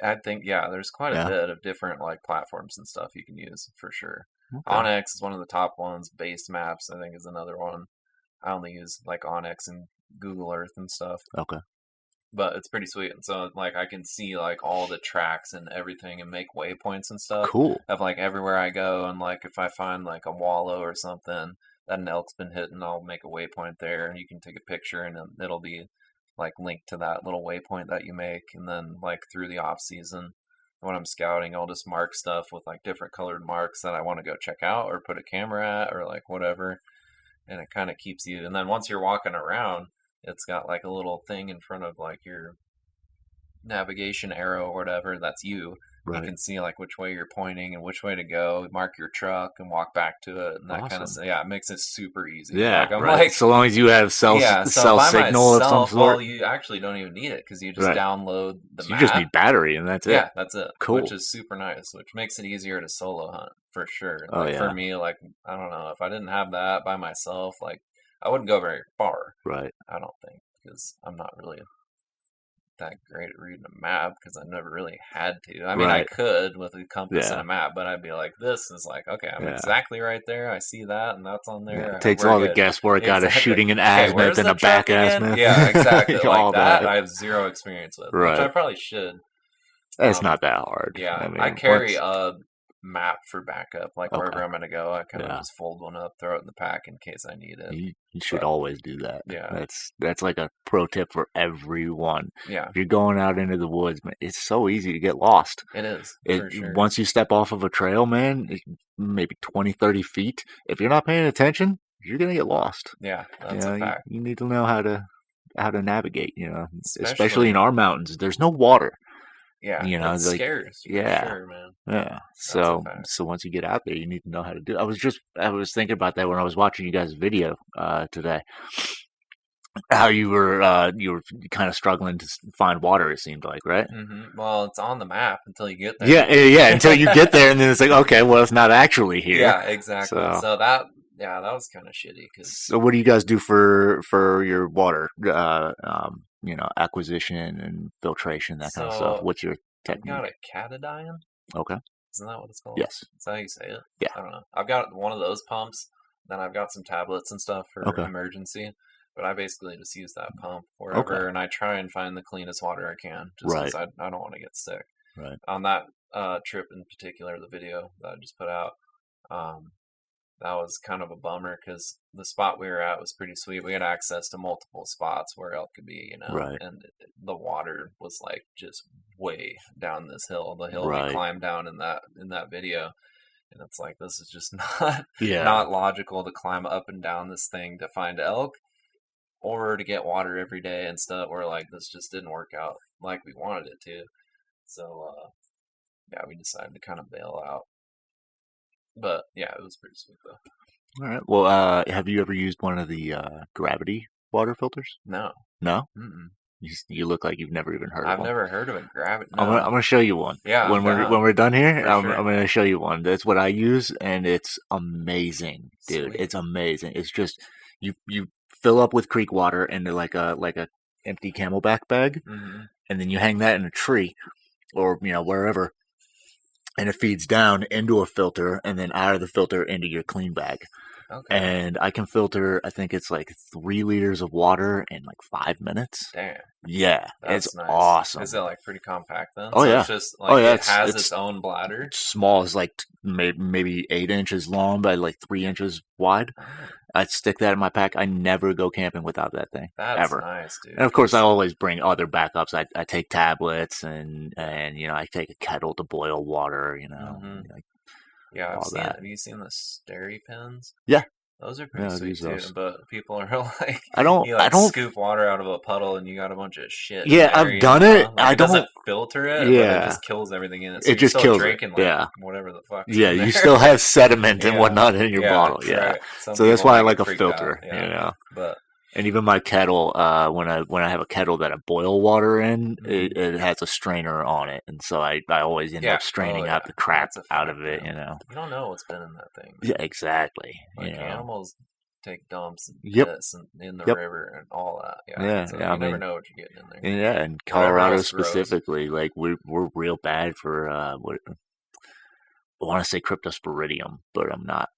I think, yeah, there's quite a Yeah. bit of different like platforms and stuff you can use for sure. Okay. Onyx is one of the top ones. Base Maps, I think, is another one. I only use like Onyx and Google Earth and stuff, Okay. but it's pretty sweet. And so like I can see like all the tracks and everything and make waypoints and stuff Cool. of like everywhere I go. And like if I find like a wallow or something that an elk's been hitting, I'll make a waypoint there, and you can take a picture, and it'll be like linked to that little waypoint that you make. And then like through the off season, when I'm scouting, I'll just mark stuff with like different colored marks that I want to go check out or put a camera at or like whatever. And it kind of keeps you. And then once you're walking around, it's got like a little thing in front of like your navigation arrow or whatever, that's you. Right. You can see like which way you're pointing and which way to go. Mark your truck and walk back to it, and that kind of stuff. Yeah, it makes it super easy. Yeah, like, I'm right. like, so long as you have cell signal of some sort. Well, you actually don't even need it because you just download the map. You just need battery, and that's it. Yeah, that's it. Cool. Which is super nice, which makes it easier to solo hunt for sure. Like, for me, like, I don't know, if I didn't have that by myself, like, I wouldn't go very far. Right. I don't think, because I'm not really that great at reading a map because I never really had to. I mean, I could with a compass and a map, but I'd be like, this is like, okay, I'm exactly right there. I see that, and that's on there. It takes all the guesswork out of shooting an azimuth and a back azimuth. Yeah, exactly. Like that, I have zero experience with, which I probably should. It's not that hard. Yeah, I mean, I carry a map for backup, like wherever I'm going to go. I kind of just fold one up, throw it in the pack in case I need it. You should always do that. Yeah, that's like a pro tip for everyone. Yeah, if you're going out into the woods, man, it's so easy to get lost. It is. For sure. Once you step off of a trail, man, maybe 20, 30 feet. If you're not paying attention, you're gonna get lost. Yeah, that's a fact. You need to know how to navigate. Especially in our mountains, there's no water. Yeah, it scares. Yeah, sure, man. Yeah. So once you get out there, you need to know how to do it. I was thinking about that when I was watching you guys' video today. How you were kind of struggling to find water. It seemed like, right? Mm-hmm. Well, it's on the map until you get there. Yeah. Until you get there, and then it's like, okay, well, it's not actually here. Yeah, exactly. So that was kind of shitty. So what do you guys do for your water? Acquisition and filtration, that kind of stuff. What's your technique? I've got a catadion. Okay. Isn't that what it's called? Yes. Is that how you say it? Yeah. I don't know. I've got one of those pumps. Then I've got some tablets and stuff for emergency. But I basically just use that pump wherever, and I try and find the cleanest water I can, just because I don't want to get sick. Right. On that trip in particular, the video that I just put out, that was kind of a bummer because the spot we were at was pretty sweet. We had access to multiple spots where elk could be, and the water was like just way down this hill. The hill we climbed down in that video, and it's like, this is just not logical to climb up and down this thing to find elk or to get water every day and stuff. We're like, this just didn't work out like we wanted it to. So we decided to kind of bail out. But yeah, it was pretty sweet though. All right. Well, have you ever used one of the gravity water filters? No. No? Mm-mm. You look like you've never even heard of one. I've never heard of a gravity. No. I'm gonna show you one. Yeah. When we're done here, I'm gonna show you one. That's what I use, and it's amazing, dude. Sweet. It's amazing. It's just you fill up with creek water into like a empty Camelback bag, and then you hang that in a tree or wherever. And it feeds down into a filter and then out of the filter into your clean bag. Okay. And I can filter, I think it's like 3 liters of water in like 5 minutes. Damn. Yeah. It's nice. Awesome. Is it like pretty compact then? Oh, yeah. It's just like it has its own bladder? It's small. It's like maybe 8 inches long by like 3 inches wide. Oh. I'd stick that in my pack. I never go camping without that thing. That's ever. Nice, dude. And of course, I always bring other backups. I take tablets and I take a kettle to boil water. Yeah, have you seen the Steri pins? Yeah. Those are pretty sweet too, but people are like, I don't scoop water out of a puddle and you got a bunch of shit. Yeah, I've done it. Like, it doesn't filter it. Yeah, but it just kills everything in it. So it just kills drinking, it. whatever the fuck. Yeah, you still have sediment and whatnot in your bottle. Yeah, right. So that's why I like a filter. But and even my kettle, when I have a kettle that I boil water in, it has a strainer on it, and so I always end up straining out the crap out of it. You don't know what's been in that thing. Yeah, exactly. Like animals take dumps and piss in the river and all that. Yeah, so you never know what you're getting in there. Yeah, and Colorado specifically, like we're real bad for what I want to say cryptosporidium, but I'm not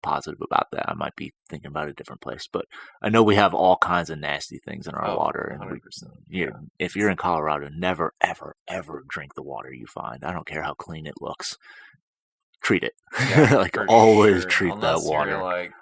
positive about that. I might be thinking about a different place, but I know we have all kinds of nasty things in our water. 100%. If you're in Colorado, never, ever, ever drink the water you find. I don't care how clean it looks. Treat it. Like always treat that water. You're like,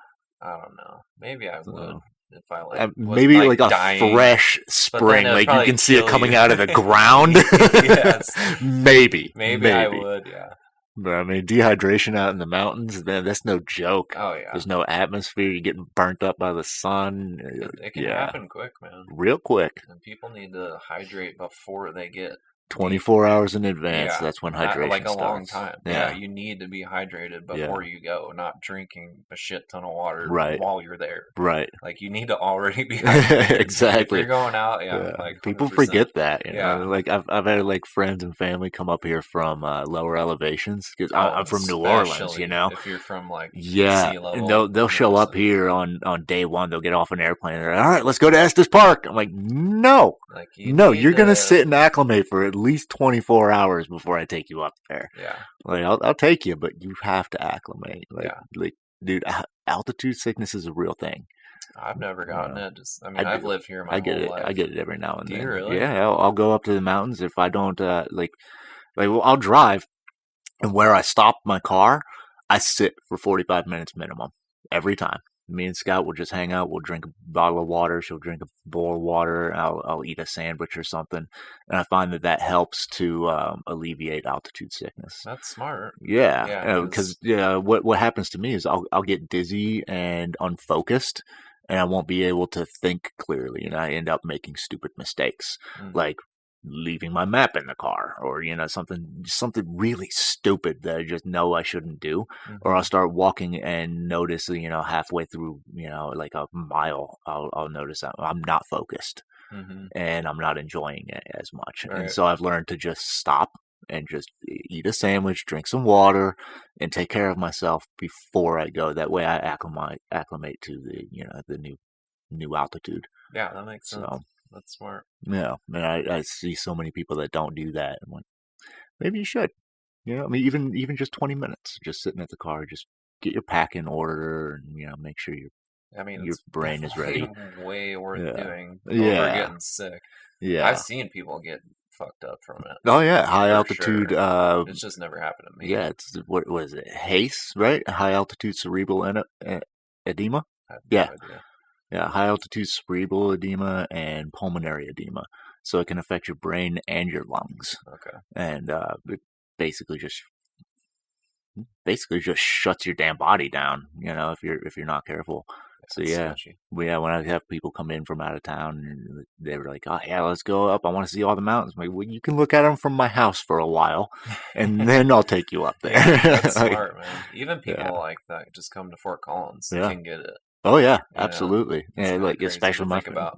I don't know. Maybe I would. If I maybe like a dying, fresh spring, like you can see it coming out of the ground. Yes. Maybe I would. Yeah. But I mean, dehydration out in the mountains, man, that's no joke. Oh yeah, There's no atmosphere. You're getting burnt up by the sun. it can Yeah, happen quick, man. real quick. And people need to hydrate before they get 24 hours in advance, yeah, that's when not like hydration a long starts. time. Yeah, you need to be hydrated before you go, not drinking a shit ton of water Right. while you're there. Right. Like you need to already be hydrated. Exactly. If you're going out, like people 100%. forget that. You know? Like I've had like friends and family come up here from lower elevations because I'm from New Orleans. You know, if you're from like yeah, sea level, and they'll show up here on day one. They'll get off an airplane. They're like, all right, let's go to Estes Park. I'm like, no, like you're gonna sit and acclimate for at least 24 hours before I take you up there. Yeah, like I'll take you, but you have to acclimate. Like dude, altitude sickness is a real thing. I've never gotten it. I've lived here my whole life. I get it every now and then. Do you really? Yeah, I'll go up to the mountains if I don't well, I'll drive, and where I stop my car, I sit for 45 minutes minimum every time. Me and Scott will just hang out. We'll drink a bottle of water. She'll drink a bowl of water. I'll eat a sandwich or something, and I find that helps to alleviate altitude sickness. That's smart. Yeah, because what happens to me is I'll get dizzy and unfocused, and I won't be able to think clearly, and I end up making stupid mistakes, like leaving my map in the car, or something really stupid that I just know I shouldn't do, or I'll start walking and notice, halfway through, like a mile, I'll notice that I'm not focused, and I'm not enjoying it as much, and so I've learned to just stop and just eat a sandwich, drink some water, and take care of myself before I go. That way, I acclimate to the new altitude. Yeah, that makes sense. So, that's smart. Yeah, and I see so many people that don't do that. I'm like, maybe you should. I mean, even just 20 minutes, just sitting at the car, just get your pack in order, and make sure your brain is ready. Way worth doing over getting sick. Yeah, I've seen people get fucked up from it. Oh yeah, high altitude. Sure. It's just never happened to me. Yeah, it's what is it? HACE, right? High altitude cerebral edema. I have no idea. Yeah, high altitude cerebral edema and pulmonary edema. So it can affect your brain and your lungs. Okay. And it basically just shuts your damn body down. If you're not careful. So when I have people come in from out of town, and they were like, "Oh yeah, let's go up. I want to see all the mountains." I'm like, well, you can look at them from my house for a while, and then I'll take you up there. That's smart, man. Even people like that just come to Fort Collins can get it. Oh yeah, absolutely. Yeah, like especially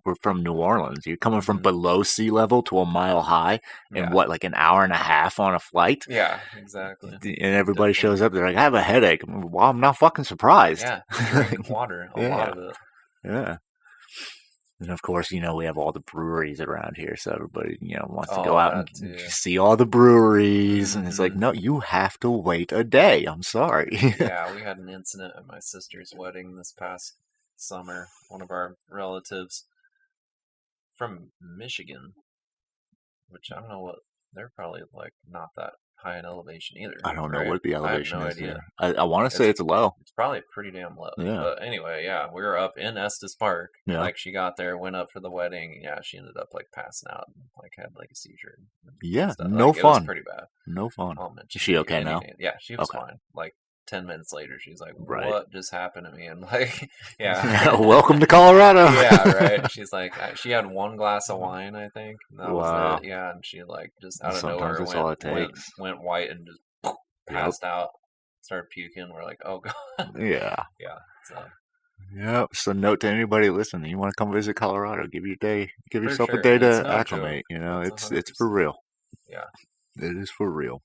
we're from New Orleans. You're coming from below sea level to a mile high, and like an hour and a half on a flight. Yeah, exactly. And everybody shows up. They're like, "I have a headache." Well, I'm not fucking surprised. Yeah, drinking water, a lot of it. Yeah. And of course, we have all the breweries around here, so everybody, wants to go out and see all the breweries. And it's like, no, you have to wait a day. I'm sorry. Yeah, we had an incident at my sister's wedding this past summer. One of our relatives from Michigan, which I don't know what, they're probably like not that high in elevation either. I don't know what the elevation is. Idea. I want to say it's low. It's probably pretty damn low. Yeah. But anyway, we were up in Estes Park. Yeah. Like she got there, went up for the wedding. Yeah, she ended up like passing out and like had like a seizure. Yeah, no fun. It was pretty bad. No fun. Is she okay now? Yeah, she was fine. Like 10 minutes later, she's like, what just happened to me? And like, welcome to Colorado. Yeah, right. She's like, she had one glass of wine, I think. That was it. Yeah, and she like just out of nowhere went white and just passed out, started puking. We're like, oh god. Yeah. Yeah. So. Yeah. So note to anybody listening: you want to come visit Colorado? Give yourself a day to acclimate. It's for real. Yeah. It is for real.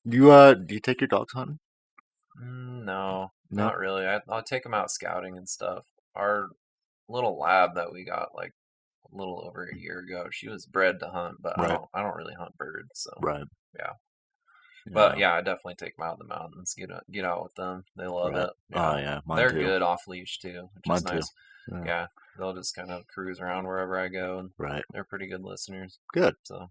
Do you take your dogs hunting? No, not really. I'll take them out scouting and stuff. Our little lab that we got like a little over a year ago, she was bred to hunt, but I don't really hunt birds. So yeah. But I definitely take them out in the mountains. Get out with them. They love it. Yeah. Oh yeah, they're good off leash too, which is nice. Too. Yeah, they'll just kind of cruise around wherever I go, and they're pretty good listeners. Good. So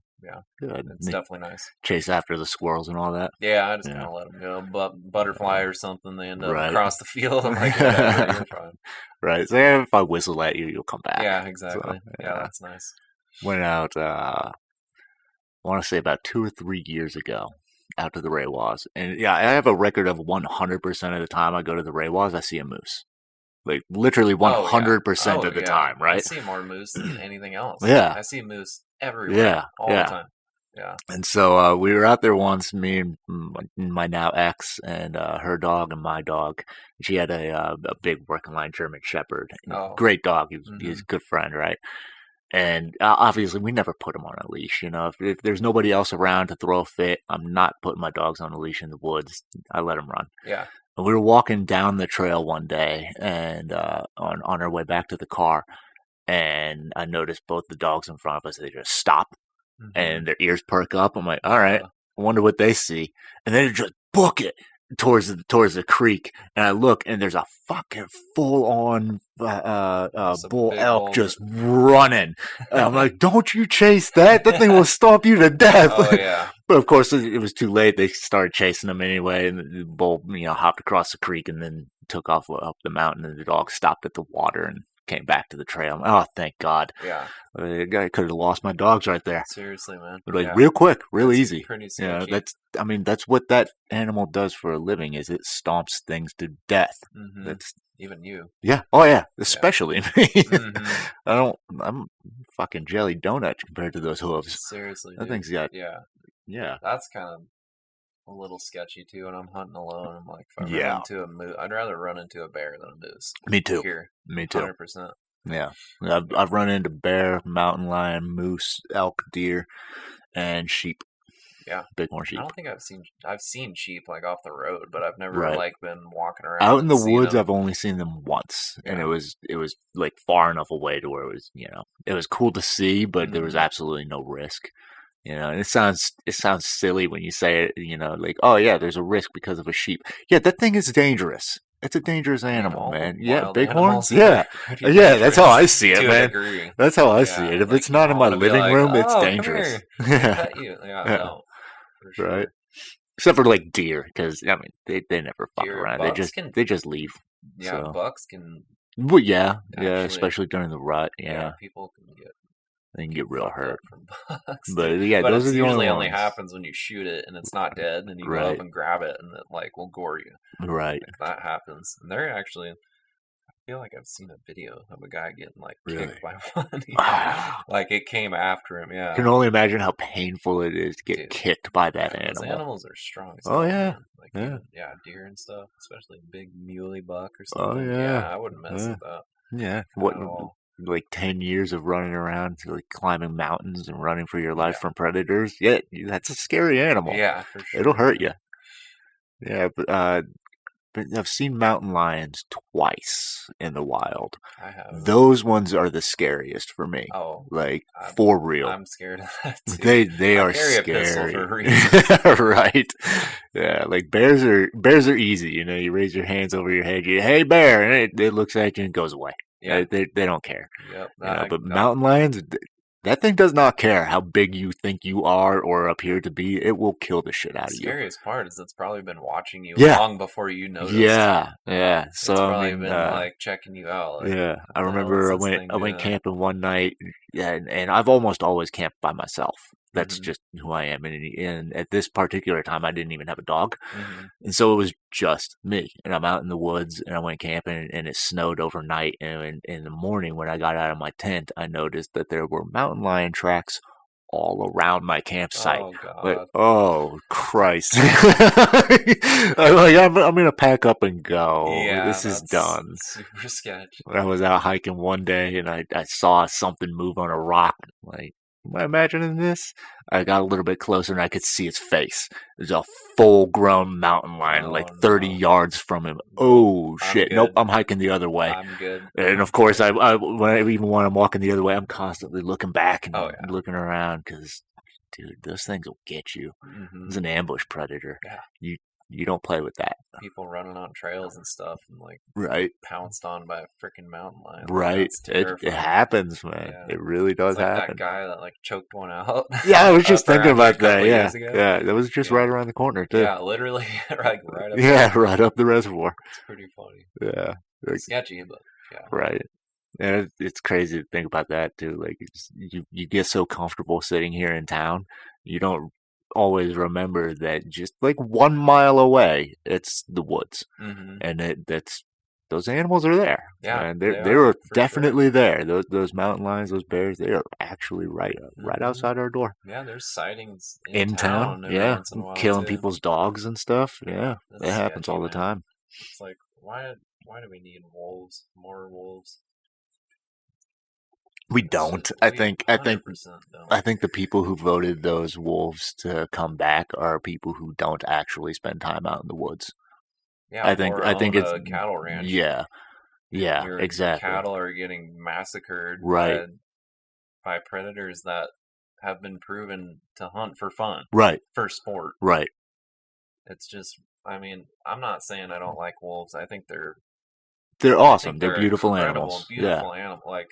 good. It's definitely nice. Chase after the squirrels and all that. Yeah, I just kind of let them go. But butterfly or something, they end up across the field. I'm like, whatever, you're fine. Right. So if I whistle at you, you'll come back. Yeah, exactly. So, that's nice. Went out. I want to say about 2 or 3 years ago. out to the Raywas. And yeah, I have a record of 100% of the time I go to the Raywas, I see a moose. Like literally Oh yeah. 100% Oh of the yeah. time, I right? see more moose than anything else. Yeah, I see moose everywhere, yeah, all the yeah. time. Yeah. And so we were out there once, me and my now ex, and her dog and my dog. She had a big working line German Shepherd. Oh. Great dog. He's Mm-hmm. a good friend, right? And obviously, we never put him on a leash. If there's nobody else around to throw a fit, I'm not putting my dogs on a leash in the woods. I let them run. Yeah. And we were walking down the trail one day, and on our way back to the car, and I noticed both the dogs in front of us. They just stop, Mm-hmm. and their ears perk up. I'm like, all right, I wonder what they see. And then they just book it towards the creek. And I look, and there's a fucking full on bull elk bull. just running. And I'm like, don't you chase that? That thing will stomp you to death. Oh yeah. But of course, it was too late. They started chasing them anyway, and the bull, hopped across the creek and then took off up the mountain. And the dog stopped at the water and came back to the trail. Oh, thank God. Yeah. I could have lost my dogs right there. Seriously, man. But like yeah. real quick, real That's easy. Pretty sketchy. That's what that animal does for a living. Is it stomps things to death. Mm-hmm. That's even you. Yeah. Oh yeah. Especially me. Mm-hmm. I'm fucking jelly donut compared to those hooves. Seriously, That dude. thing's got. Yeah. Yeah. That's kind of a little sketchy too. When I'm hunting alone, I'm like, if I Yeah. run into a moose, I'd rather run into a bear than a moose. Me too. Here, Me too. 100%. Yeah. I've run into bear, mountain lion, moose, elk, deer, and sheep. Yeah. Bighorn sheep. I don't think I've seen sheep like off the road, but I've never Right. like been walking around Out in the and seen woods. them. I've only seen them once, and Yeah. it was like far enough away to where it was, it was cool to see, but there was Mhm. absolutely no risk. And it sounds silly when you say it, like, oh yeah, there's a risk because of a sheep. Yeah, that thing is dangerous. It's a dangerous animal, all man. the Yeah, wild bighorns. animals Yeah, are pretty yeah, that's how I dangerous see it, to a man. degree. That's how I see Yeah, it. If like, it's not you in don't my wanna be living like, room, it's "Oh, come dangerous. here. Yeah, Pet you." Yeah, yeah, no, for sure. right. Except for like deer, because I mean they never fuck Deer, around. bucks can, They just leave. yeah, So, bucks can well, yeah, actually, especially during the rut. yeah, Yeah, people can get they can get real fucked hurt. up from bucks But too. yeah, But those are it's the only usually only ones. happens when you shoot it and it's not dead, and you go Right, up and grab it, and it like will gore you. right. Like that happens. And they're actually, I feel like I've seen a video of a guy getting like Really? kicked by one. Yeah. Wow. Like it came after him. I Yeah, can only imagine how painful it is to get dude. kicked by Yeah, that those animal. animals are strong as Oh hell, yeah, man. Like yeah. even deer and stuff, especially big muley buck or Oh something. yeah, I wouldn't mess yeah, with that yeah. What, at all. like 10 years of running around, like climbing mountains and running for your life Yeah, from predators? Yeah, that's a scary animal. yeah, for It'll sure. hurt you. Yeah, but I've seen mountain lions twice in the wild. I have. Those ones are the scariest for me. Oh, Like for real. I'm scared of that too. They I are carry a pistol scary. for a reason. Right. Yeah, like bears are easy, you raise your hands over your head, hey bear, and it looks at you and goes away. Yeah. They don't care. Yep. But mountain lions, that thing does not care how big you think you are or appear to be. It will kill the shit out The of you. scariest part is it's probably been watching you Yeah. long before you noticed. Yeah, yeah. It's So probably I mean, been like checking you out. Like, yeah, I what the hell remember is this thing I went doing? camping one night, and I've almost always camped by myself. That's Mhm. just who I am. And at this particular time, I didn't even have a dog. Mhm. And so it was just me. And I'm out in the woods and I went camping and it snowed overnight. And in the morning, when I got out of my tent, I noticed that there were mountain lion tracks all around my campsite. Oh Like, God. oh Christ! I'm gonna pack up and go. Yeah, This is that's done. super sketch. I was out hiking one day and I saw something move on a rock. Like, am I imagining this? I got a little bit closer and I could see its face. There's a full-grown mountain lion, like Oh 30 no. yards from him. Nope. Oh I'm shit! Nope, good. I'm hiking the other way. I'm good. And of course, even when I'm walking the other way, I'm constantly looking back and Oh yeah. looking around because, dude, those things will get you. Mhm. It's an ambush predator. Yeah. You don't play with that, People running on trails and stuff and like right? pounced on by a freaking mountain lion. Like, Right. that's It terrifying. happens, man. Yeah. It really It's does like happen. that guy that like choked one out. Yeah, I was just After thinking a about that. couple Yeah, years ago. yeah, that was just Yeah. right around the corner too. Yeah, literally, like right up Yeah, there. right up the reservoir. It's pretty funny. Yeah, like, Sketchy, but yeah. right. And it's crazy to think about that too. Like you get so comfortable sitting here in town, you don't always remember that just like 1 mile away, it's the woods, Mm-hmm. and that's those animals are there. Yeah, And they they are were for definitely sure. there. Those mountain lions, those bears, they are actually right Mm-hmm. outside our door. Yeah, there's sightings in In town, town every yeah, once in a while killing too. people's dogs and stuff. Yeah, Yeah, that's it happens sketchy, all the man. time. It's like why do we need wolves? More wolves? We It's just don't. we 100% don't. I think the people who voted those wolves to come back are people who don't actually spend time out in the woods. Yeah, or I think own it's a cattle ranch. yeah, yeah, Your exactly. cattle are getting massacred Right, by predators that have been proven to hunt for fun, right, for sport. right. It's just, I mean, I'm not saying I don't like wolves. They're I awesome. think They're they're beautiful incredible, animals. Yeah. beautiful animal. Like,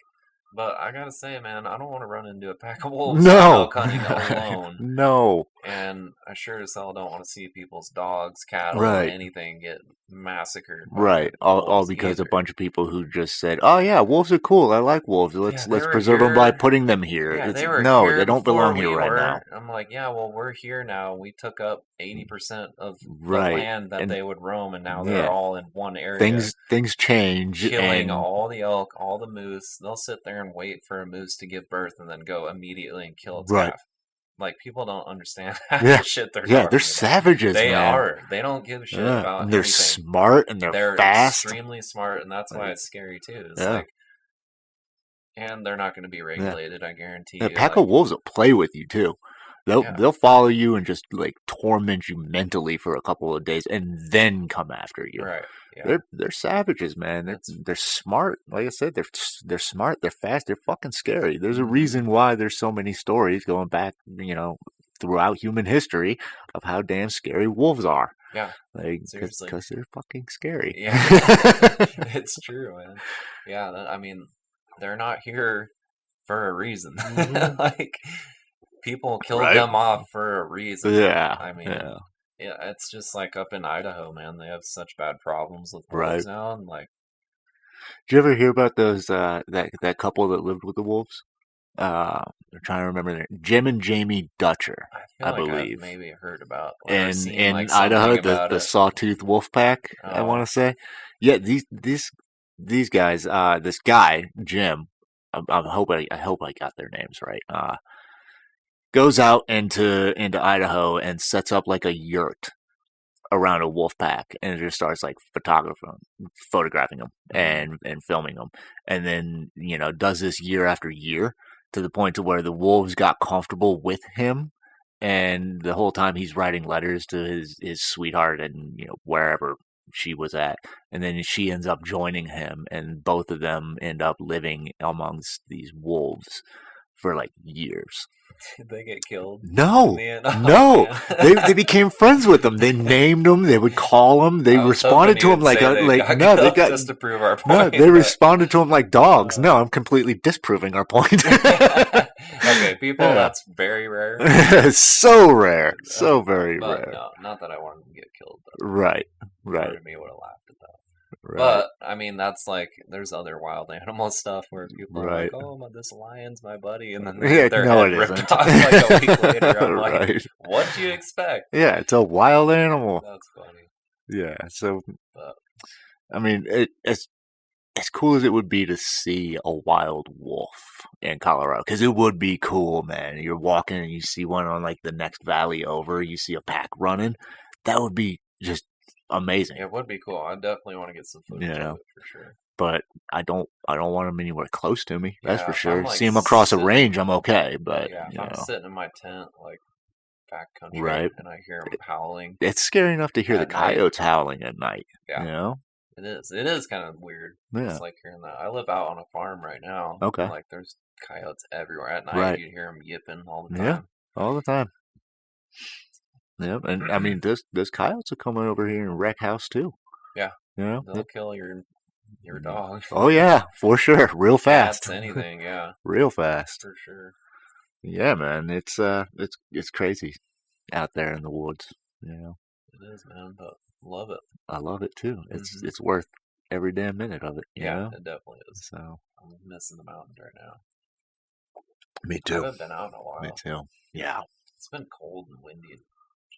but I gotta say, man, I don't want to run into a pack of wolves while No, elk hunting alone. no. And I sure as hell don't want to see people's dogs, cattle, Right. anything get massacred by Right, all wolves because a either. bunch of people who just said, "Oh yeah, wolves are cool. I like wolves. Yeah, they Let's were preserve them by here. putting them here." Yeah, It's they were no, they here don't before belong here we right now. were. I'm like, yeah, well, we're here now. We took up 80% of the Right, land that and they would roam, and now they're yeah, all in one area, things change, killing and all the elk, all the moose. They'll sit there and wait for a moose to give birth and then go immediately and kill its right, calf. Like, people don't understand half yeah, the shit they're yeah, they're talking about. savages, They man. are. They don't give a shit Yeah, about and they're anything. smart and they're They're fast. extremely smart, and that's why Like, it's scary too. It's yeah, like, and they're not going to be yeah. regulated. I guarantee A you. pack Like, of wolves will play with you too. yeah, They'll follow you and just like torment you mentally for a couple of days, and then come after you. right. Yeah, They're savages, man. that's. They're smart. Like I said, they're smart. They're fast. They're fucking scary. There's a Mm-hmm. reason why there's so many stories going back, throughout human history of how damn scary wolves are. Yeah, Like, seriously. because they're fucking scary. Yeah, it's true, man. Yeah, I mean, they're not here for a reason. hmm Like, people killed Right? them off for a reason. Yeah. I mean, Yeah. yeah, it's just like up in Idaho, man. They have such bad problems with Right. wolves now, and like, Did you ever hear about those that couple that lived with the wolves? I'm trying to remember their Jim and Jamie Dutcher, I feel I like I've believe. maybe heard about or seen In like Idaho, something about the it. Sawtooth Wolf Pack, I Oh, want to say. Yeah, these guys, this guy Jim, I hope I got their names right. Goes out into Idaho and sets up like a yurt around a wolf pack, and just starts like photographing them mm-hmm. and filming them, and then does this year after year to the point to where the wolves got comfortable with him, and the whole time he's writing letters to his sweetheart and wherever she was at, and then she ends up joining him, and both of them end up living amongst these wolves for like years. Did they get killed in No, the end? Oh no. man. They became friends with him. They named him. They would call him. They I was hoping responded to him you'd say they like got no. They killed got just to prove our no. point, They but responded to him like dogs. uh, No, I'm completely disproving our point. okay, people, Yeah, that's very rare. so rare, so very But rare. no, not that I wanted them to get killed, but Right, part right, of me would have laughed at that. right, But I mean, that's like there's other wild animal stuff where people are like, right. "Oh, this lion's my buddy," and then they Yeah, get their no, head it ripped isn't. off like a week later. I'm like, Right. "What do you expect?" Yeah, it's a wild animal. That's funny. Yeah. So But I mean, it's as cool as it would be to see a wild wolf in Colorado, because it would be cool, man. You're walking and you see one on like the next valley over, you see a pack running. That would be just amazing, it would be cool. I definitely want to get some you footage of know. it for sure. But I don't want them anywhere close to me. That's Yeah, for if I'm sure. like See them across a sitting, range, I'm okay. But yeah, if I'm sitting in my tent, like backcountry, right, and I hear them howling it's scary enough to hear the at night, coyotes howling at night. yeah, You know. it is. It is kind of weird. Yeah. It's like hearing that. I live out on a farm right now, and Okay. like there's coyotes everywhere. At night, Right. you hear them yipping all the Yeah. time. All the time. Yep. And I mean, those coyotes are coming over here and wreck house too. Yeah, You know. they'll kill your dog, Oh yeah, for sure. Real fast. cats, anything. Yeah, Real fast. for sure. Yeah, man. It's crazy out there in the woods. You know. It is, man, but love it. I love it too. Hmm. It's worth every damn minute of it. You Yeah, know. it definitely is. So I'm missing the mountains right now. me I too. haven't been out in a Me while. too. Yeah. It's been cold and windy and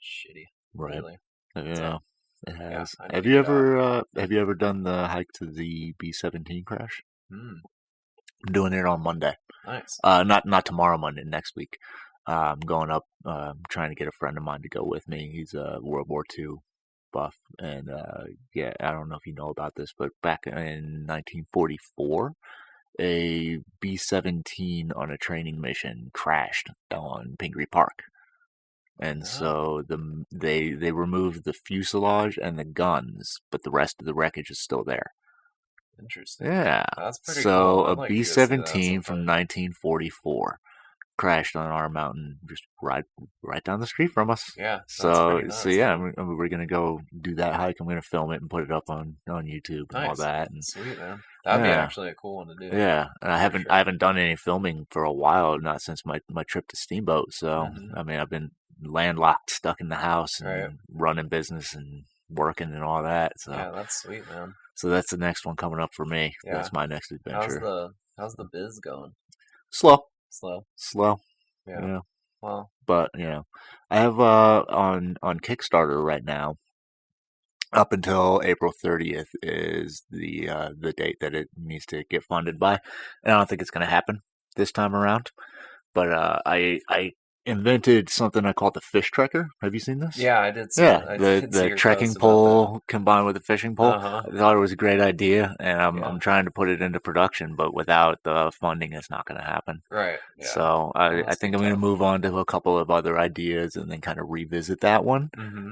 shitty Right. lately. Yeah, So, it has. I need to get out. Have you ever done the hike to the B-17 crash? Hmm. I'm doing it on Monday. Nice. Not tomorrow, Monday, next week. I'm going up, trying to get a friend of mine to go with me. He's a World War II buff, and yeah, I don't know if you know about this, but back in 1944, a B-17 on a training mission crashed on Pingree Park. And so they removed the fuselage and the guns, but the rest of the wreckage is still there. Interesting. Yeah. That's pretty So cool. a I'd like to go see that B-17 from sometime. 1944 crashed on our mountain just right down the street from us. Yeah, that's So pretty nuts. yeah, we're gonna go do that hike. I'm gonna film it and put it up on YouTube and all Nice. that. And Sweet, man. That'd be actually a cool one to do. yeah, and For I sure. haven't done any filming for a while, not since my trip to Steamboat. So Mhm. I mean, I've been landlocked, stuck in the house, and Right. running business and working and all that. So Yeah, that's sweet, man. so that's the next one coming up for me. Yeah. That's my next adventure. How's the biz going? Slow, Slow. you Yeah. know. Well, But I have on Kickstarter right now. Up until April 30th is the date that it needs to get funded by. And I don't think it's going to happen this time around. But I invented something I call the fish tracker. Have you seen this? yeah, I did see Yeah, it. I did see the your trekking post about pole combined with a fishing pole. Uh-huh. I thought it was a great idea, and Yeah. I'm trying to put it into production, but without the funding, it's not going to happen. Right. Yeah. So I think I'm going to move on to a couple of other ideas and then kind of revisit that one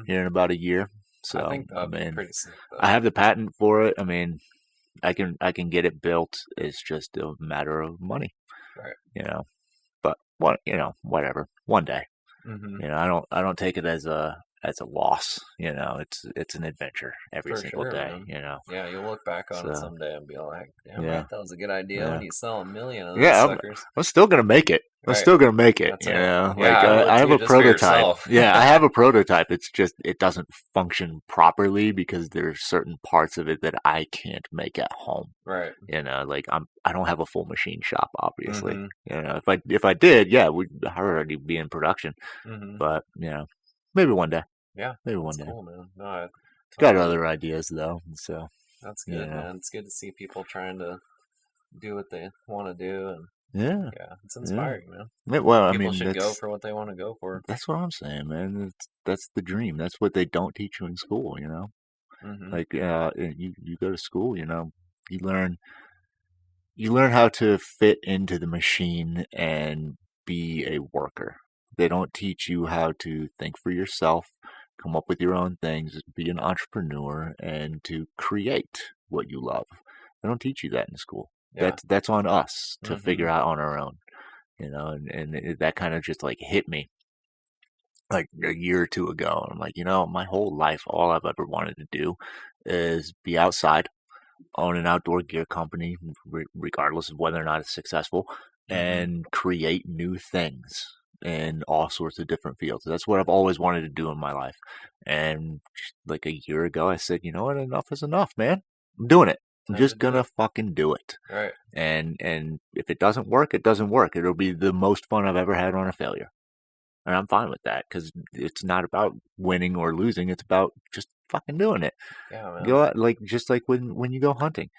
here in about a year. So I think that'd be pretty sick, though. I have the patent for it. I mean, I can get it built. It's just a matter of money, right? But whatever. One day, I don't take it as a loss. It's an adventure every single day. Man. Yeah, you'll look back on it someday and be like, "Damn right, that was a good idea." Yeah. When you sell 1 million of those suckers, I'm still gonna make it. I'm still gonna make it. That's I have a prototype. Yeah, I have a prototype. It's just it doesn't function properly because there's certain parts of it that I can't make at home. Right. I don't have a full machine shop, obviously. If I did, yeah, we'd already be in production. But maybe one day. Yeah, maybe one day. Cool, man. No, got other ideas though, so that's good, man. It's good to see people trying to do what they want to do, and yeah, it's inspiring, man. Well, people should go for what they want to go for. That's what I'm saying, man. That's the dream. That's what they don't teach you in school, Like you go to school, you learn how to fit into the machine and be a worker. They don't teach you how to think for yourself, come up with your own things, be an entrepreneur, and to create what you love. They don't teach you that in school. Yeah. That's on us to figure out on our own, and that kind of just like hit me like a year or two ago. I'm like, my whole life, all I've ever wanted to do is be outside, own an outdoor gear company, regardless of whether or not it's successful, and create new things in all sorts of different fields. That's what I've always wanted to do in my life. And like a year ago, I said, you know what? Enough is enough, man. I'm doing it. I'm just gonna fucking do it. Right. And if it doesn't work, it doesn't work. It'll be the most fun I've ever had on a failure. And I'm fine with that because it's not about winning or losing. It's about just fucking doing it. Yeah, man. Go out, just like when you go hunting.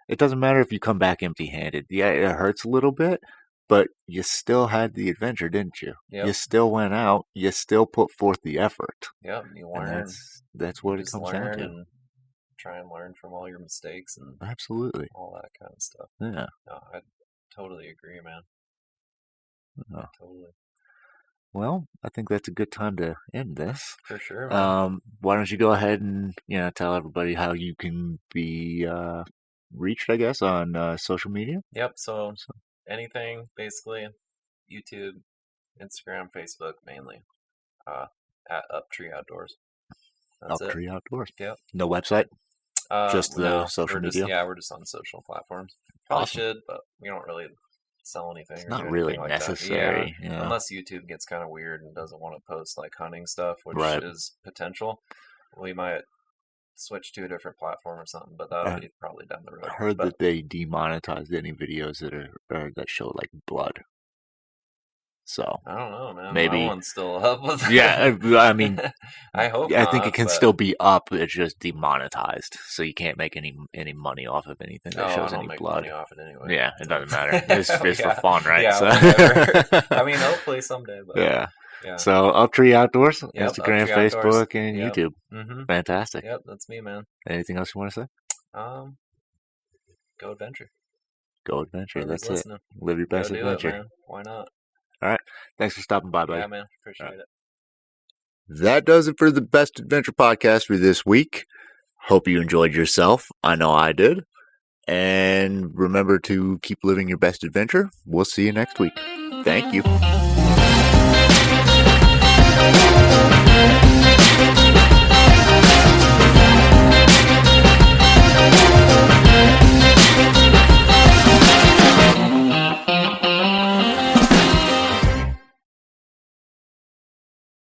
It doesn't matter if you come back empty-handed. Yeah, it hurts a little bit, but you still had the adventure, didn't you? Yep. You still went out. You still put forth the effort. Yep, you learn. And that's what it comes down to. And try and learn from all your mistakes and absolutely all that kind of stuff. Yeah. No, I totally agree, man. Oh. Totally. Well, I think that's a good time to end this. For sure, man. Why don't you go ahead and tell everybody how you can be reached, I guess, on social media? Yep. So anything, basically, YouTube, Instagram, Facebook, mainly, at Uptree Outdoors. That's Uptree Outdoors. Yep. No website. Just the social media. We're just on social platforms. Probably should, but we don't really sell anything. It's not really necessary. Yeah. Unless YouTube gets kind of weird and doesn't want to post like hunting stuff, which is potential. We might switch to a different platform or something, but that'll be probably down the road. I heard that they demonetized any videos that show like blood. So I don't know, man. maybe My one's still up. I mean, I hope. I think it can still be up. It's just demonetized, so you can't make any money off of anything that shows any blood. Money off it anyway. Yeah, it doesn't matter. It's for fun, right? Yeah, So. whatever. I mean, hopefully someday. But Yeah. So Uptree Outdoors, Instagram, Uptree Facebook, Outdoors. and YouTube. Mm-hmm. Fantastic. Yep, that's me, man. Anything else you want to say? Go adventure. Go adventure. Whoever's That's it. Live your best adventure. Man. Why not? All right. Thanks for stopping by, buddy. Yeah, man. Appreciate it. That does it for the Best Adventure podcast for this week. Hope you enjoyed yourself. I know I did. And remember to keep living your best adventure. We'll see you next week. Thank you.